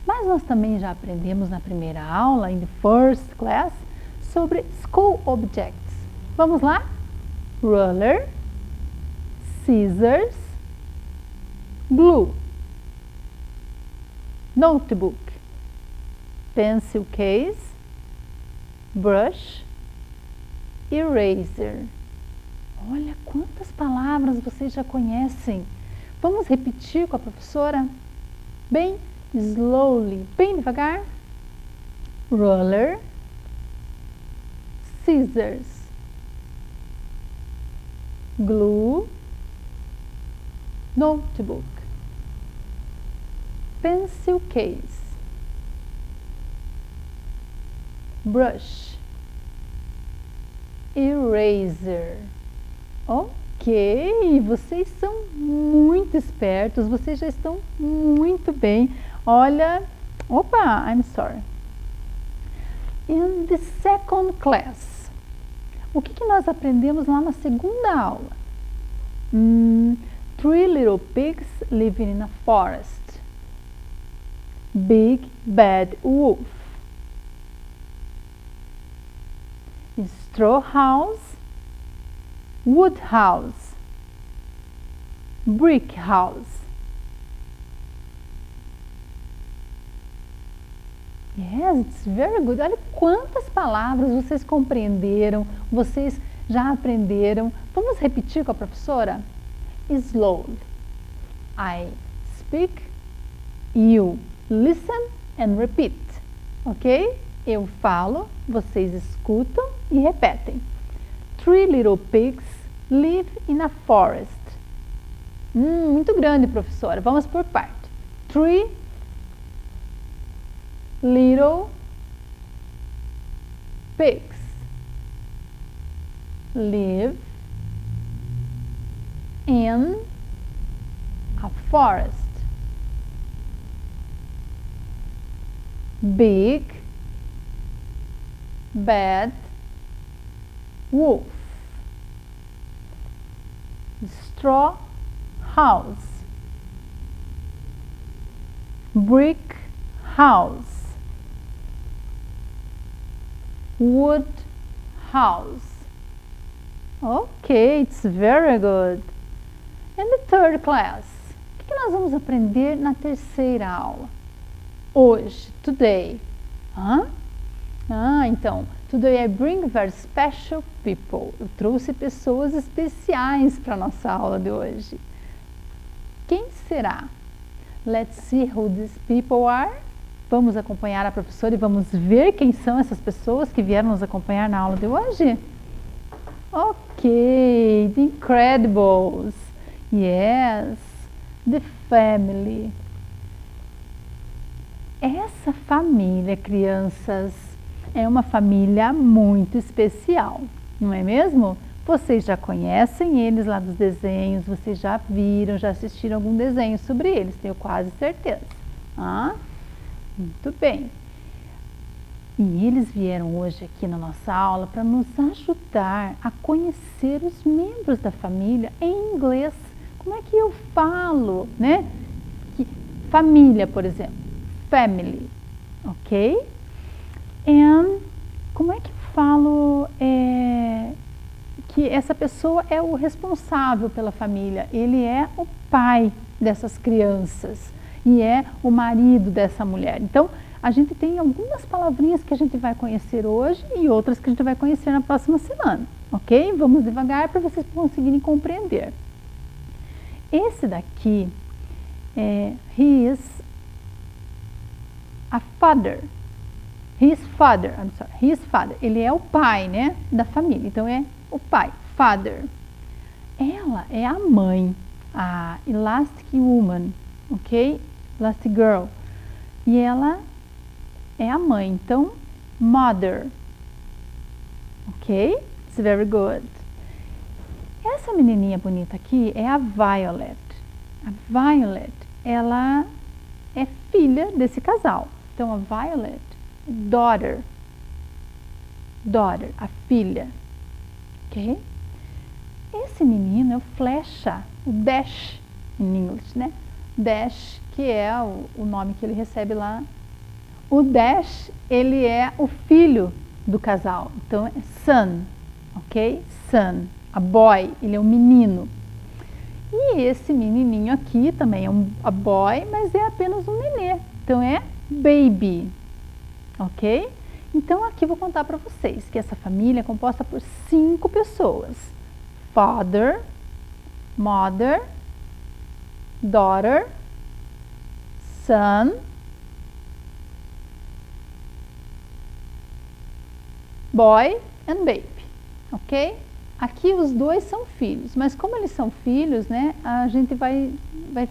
Mas nós também já aprendemos na primeira aula, in the first class, sobre school objects. Vamos lá? Ruler, scissors, glue, notebook, pencil case, brush, eraser. Olha quantas palavras vocês já conhecem. Vamos repetir com a professora? Bem slowly, bem devagar. Ruler, scissors, glue, notebook, pencil case, brush, eraser. Ok, vocês são muito espertos, vocês já estão muito bem. Olha, opa, I'm sorry. In the second class, o que nós aprendemos lá na segunda aula? 3 little pigs living in a forest. Big bad wolf. Straw house, wood house, brick house. Yes, it's very good. Olha quantas palavras vocês compreenderam, vocês já aprenderam. Vamos repetir com a professora? Slowly. I speak, you listen and repeat. Ok? Eu falo, vocês escutam e repetem. 3 little pigs live in a forest. Muito grande, professora. Vamos por parte. 3 little pigs live in a forest. Big bad wolf. Straw house. Brick house. Wood house. Okay, it's very good. And the third class? O que nós vamos aprender na terceira aula? Hoje, today. Então, today I bring very special people. Eu trouxe pessoas especiais para a nossa aula de hoje. Quem será? Let's see who these people are. Vamos acompanhar a professora e vamos ver quem são essas pessoas que vieram nos acompanhar na aula de hoje? Ok, The Incredibles. Yes, the family. Essa família, crianças, é uma família muito especial, não é mesmo? Vocês já conhecem eles lá dos desenhos, vocês já viram, já assistiram algum desenho sobre eles, tenho quase certeza. Muito bem. E eles vieram hoje aqui na nossa aula para nos ajudar a conhecer os membros da família em inglês. Como é que eu falo, né? Família, por exemplo. Family, ok? And como é que eu falo que essa pessoa é o responsável pela família? Ele é o pai dessas crianças e é o marido dessa mulher. Então, a gente tem algumas palavrinhas que a gente vai conhecer hoje e outras que a gente vai conhecer na próxima semana, ok? Vamos devagar para vocês conseguirem compreender. Esse daqui he is a father. His father, I'm sorry, his father. Ele é o pai, né, da família. Então, é o pai, father. Ela é a mãe, a Elastic Woman, ok? Elastic Girl. E ela é a mãe, então, mother. Ok? It's very good. Essa menininha bonita aqui é a Violet. A Violet, ela é filha desse casal. Então, a Violet, daughter. Daughter, a filha. Ok? Esse menino é o Flecha, o Dash, em inglês, né? Dash, que é o nome que ele recebe lá. O Dash, ele é o filho do casal. Então, é son, ok? Son. A boy, ele é um menino. E esse menininho aqui também é a boy, mas é apenas um nenê. Então, é baby. ok? Então aqui eu vou contar para vocês que essa família é composta por 5 pessoas: father, mother, daughter, son, boy and baby, ok? Aqui os dois são filhos, mas como eles são filhos, né, a gente vai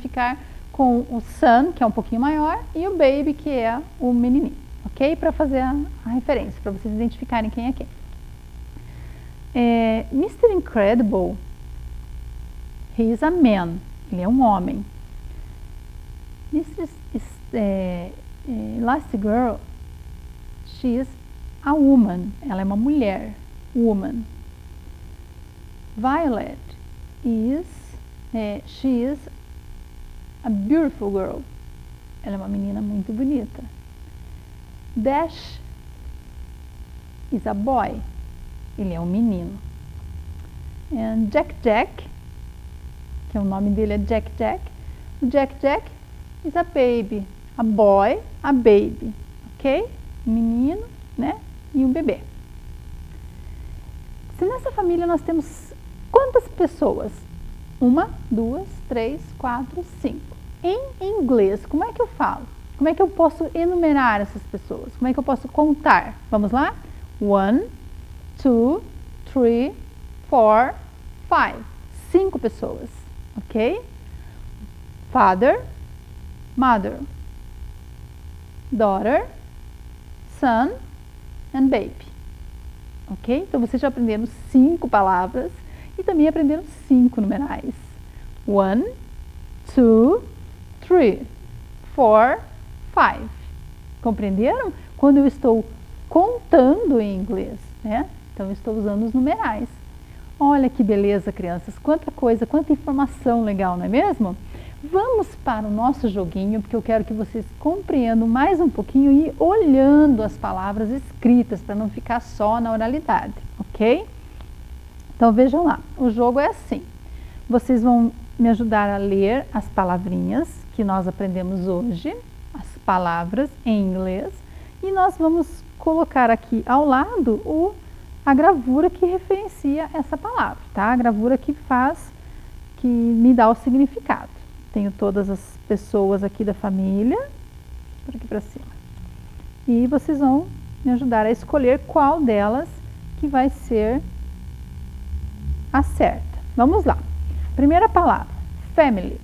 ficar com o son, que é um pouquinho maior, e o baby, que é o menininho, ok? Para fazer a referência, para vocês identificarem quem é quem. Mr. Incredible, he is a man, ele é um homem. Mrs. Elastigirl, she is a woman, ela é uma mulher, woman. Violet she is a beautiful girl, ela é uma menina muito bonita. Dash is a boy, ele é um menino. And Jack, que o nome dele é Jack, o Jack is a baby, a boy, a baby, ok? Um menino, né? E um bebê. Se nessa família nós temos quantas pessoas? 1, 2, 3, 4, 5. Em inglês, como é que eu falo? Como é que eu posso enumerar essas pessoas? Como é que eu posso contar? Vamos lá? 1, 2, 3, 4, 5. 5 pessoas, ok? Father, mother, daughter, son and baby, ok? Então vocês já aprenderam 5 palavras e também aprenderam 5 numerais. 1, 2, 3, 4, 5. Compreenderam? Quando eu estou contando em inglês, né? Então eu estou usando os numerais. Olha que beleza, crianças, quanta coisa, quanta informação legal, não é mesmo? Vamos para o nosso joguinho, porque eu quero que vocês compreendam mais um pouquinho e olhando as palavras escritas, para não ficar só na oralidade, ok? Então vejam lá, o jogo é assim. Vocês vão me ajudar a ler as palavrinhas que nós aprendemos hoje, as palavras em inglês, e nós vamos colocar aqui ao lado a gravura que referencia essa palavra, tá? A gravura que me dá o significado. Tenho todas as pessoas aqui da família, por aqui para cima. E vocês vão me ajudar a escolher qual delas que vai ser a certa. Vamos lá. Primeira palavra, family.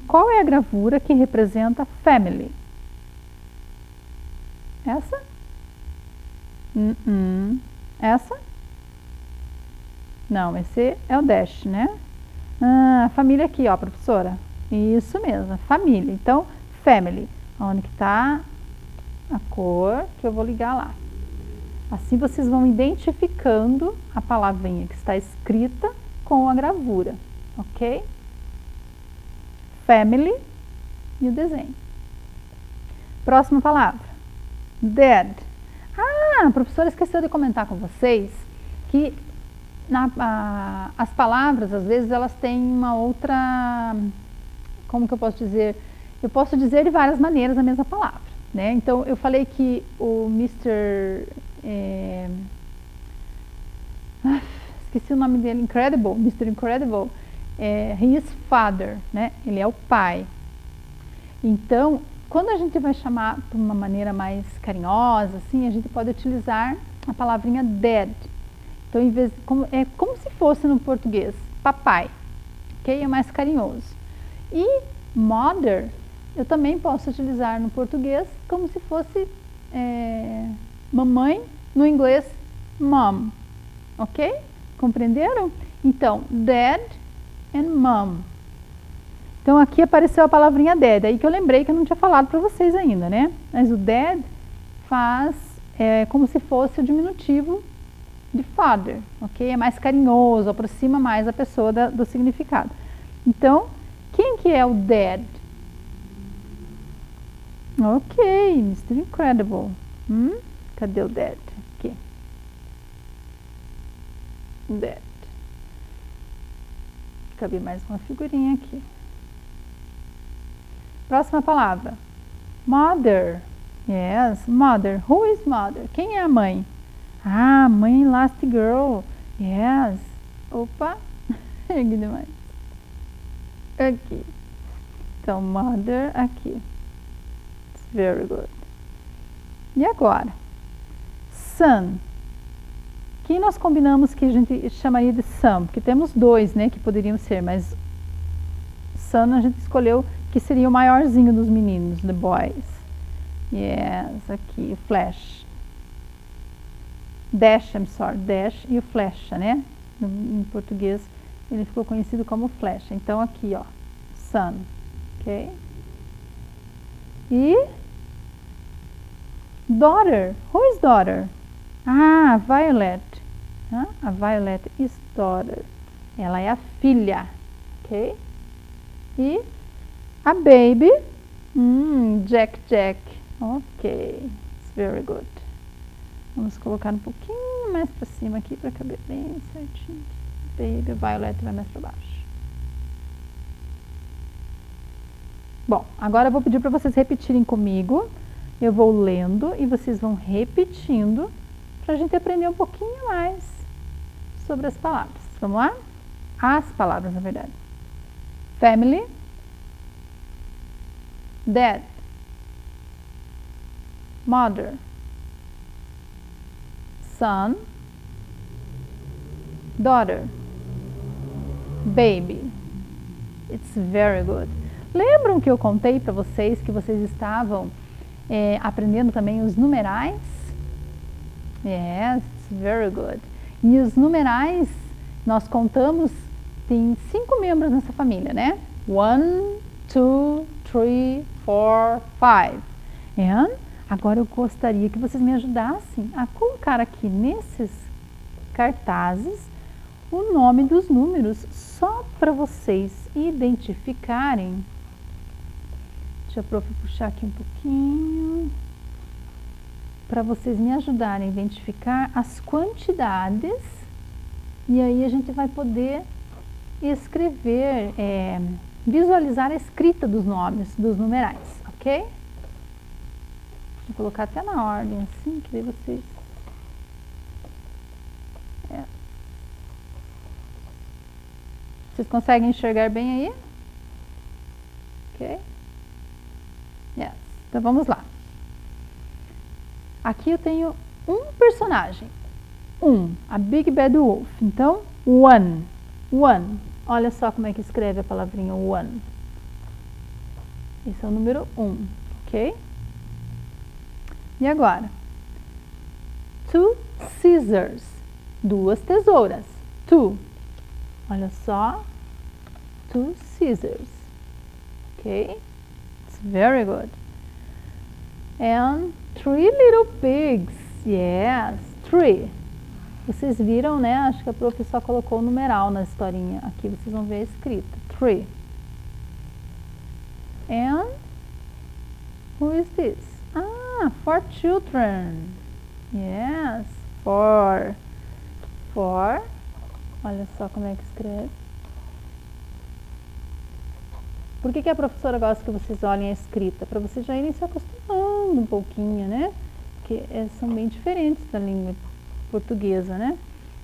Qual é a gravura que representa family? Essa? Essa? Não, esse é o dash, né? A família aqui, ó, professora. Isso mesmo, família. Então, family. Onde que tá a cor que eu vou ligar lá. Assim vocês vão identificando a palavrinha que está escrita com a gravura, ok? Family e o desenho. Próxima palavra. Dead. A professora esqueceu de comentar com vocês que as palavras, às vezes, elas têm uma outra... Como que eu posso dizer? Eu posso dizer de várias maneiras a mesma palavra, né? Então, eu falei que o Mr. Esqueci o nome dele, Incredible, Mr. Incredible, he is father, né? Ele é o pai. Então, quando a gente vai chamar de uma maneira mais carinhosa, assim, a gente pode utilizar a palavrinha dead. Então, é como se fosse no português, papai, ok? É mais carinhoso. E mother, eu também posso utilizar no português como se fosse mamãe, no inglês, mom, ok? Compreenderam? Então, dad and mom. Então, aqui apareceu a palavrinha dad, aí que eu lembrei que eu não tinha falado para vocês ainda, né? Mas o dad faz como se fosse o diminutivo de father, ok? É mais carinhoso, aproxima mais a pessoa do significado. Então, quem que é o dad? Ok, Mr. Incredible. Cadê o dad? Aqui. Dad. Cabe mais uma figurinha aqui. Próxima palavra. Mother. Yes, mother. Who is mother? Quem é a mãe? Ah, mãe last girl. Yes. Opa. Aqui demais. Aqui. Então, mother aqui. It's very good. E agora? Son. Quem nós combinamos que a gente chamaria de son? Porque temos dois, né, que poderiam ser, mas son a gente escolheu que seria o maiorzinho dos meninos, the boys. Yes, aqui, o Flash. Dash, I'm sorry, Dash e o Flecha, né? Em português ele ficou conhecido como Flecha. Então aqui, ó, Sun, ok? E Daughter, who is daughter? Ah, Violet. A Violet is daughter. Ela é a filha, ok? E a baby, Jack. Ok, it's very good. Vamos colocar um pouquinho mais para cima aqui para caber bem certinho. Baby, a Violet vai mais para baixo. Bom, agora eu vou pedir para vocês repetirem comigo. Eu vou lendo e vocês vão repetindo para a gente aprender um pouquinho mais sobre as palavras. Vamos lá? As palavras, na verdade. Family. Dad. Mother. Son. Daughter. Baby. It's very good. Lembram que eu contei para vocês que vocês estavam aprendendo também os numerais? Yes, it's very good. E os numerais, nós contamos, tem 5 membros nessa família, né? 1, 2, 3, 4, 5. And agora eu gostaria que vocês me ajudassem a colocar aqui nesses cartazes o nome dos números, só para vocês identificarem. Deixa a prof puxar aqui um pouquinho, para vocês me ajudarem a identificar as quantidades, e aí a gente vai poder escrever, visualizar a escrita dos nomes, dos numerais, ok? Vou colocar até na ordem, assim, que daí vocês... Vocês conseguem enxergar bem aí? Ok? Yes. Então vamos lá. Aqui eu tenho um personagem. A Big Bad Wolf. Então, one. Olha só como é que escreve a palavrinha one. Esse é o número 1, ok? E agora? 2 scissors. 2 tesouras. 2. Olha só. 2 scissors. Ok? It's very good. And 3 little pigs. Yes, 3. Vocês viram, né? Acho que a prof só colocou o numeral na historinha. Aqui vocês vão ver a escrita. 3. And who is this? Ah, 4 children. Yes, 4. Olha só como é que escreve. Por que a professora gosta que vocês olhem a escrita? Para vocês já irem se acostumando um pouquinho, né? Porque são bem diferentes da língua portuguesa, né?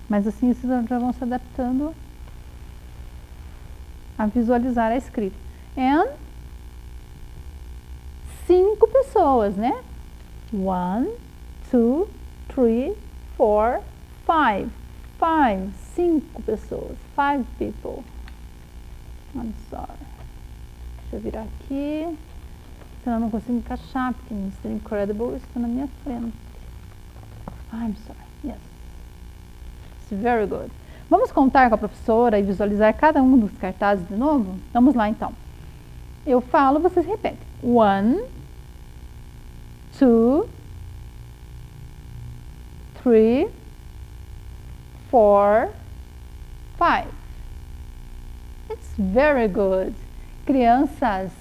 Mas assim vocês já vão se adaptando a visualizar a escrita. And 5 pessoas, né? 1, 2, 3, 4, 5. 5 pessoas. 5 people. I'm sorry. Deixa eu virar aqui. Senão eu não consigo encaixar, porque Mr. Incredible está na minha frente. I'm sorry. Yes. It's very good. Vamos contar com a professora e visualizar cada um dos cartazes de novo? Vamos lá, então. Eu falo, vocês repetem. 1, 2, 3, 4, 5. It's very good. Crianças,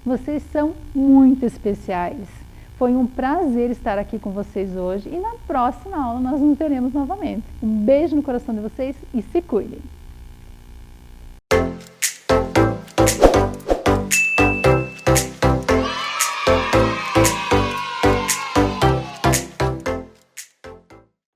vocês são muito especiais. Foi um prazer estar aqui com vocês hoje e na próxima aula nós nos veremos novamente. Um beijo no coração de vocês e se cuidem.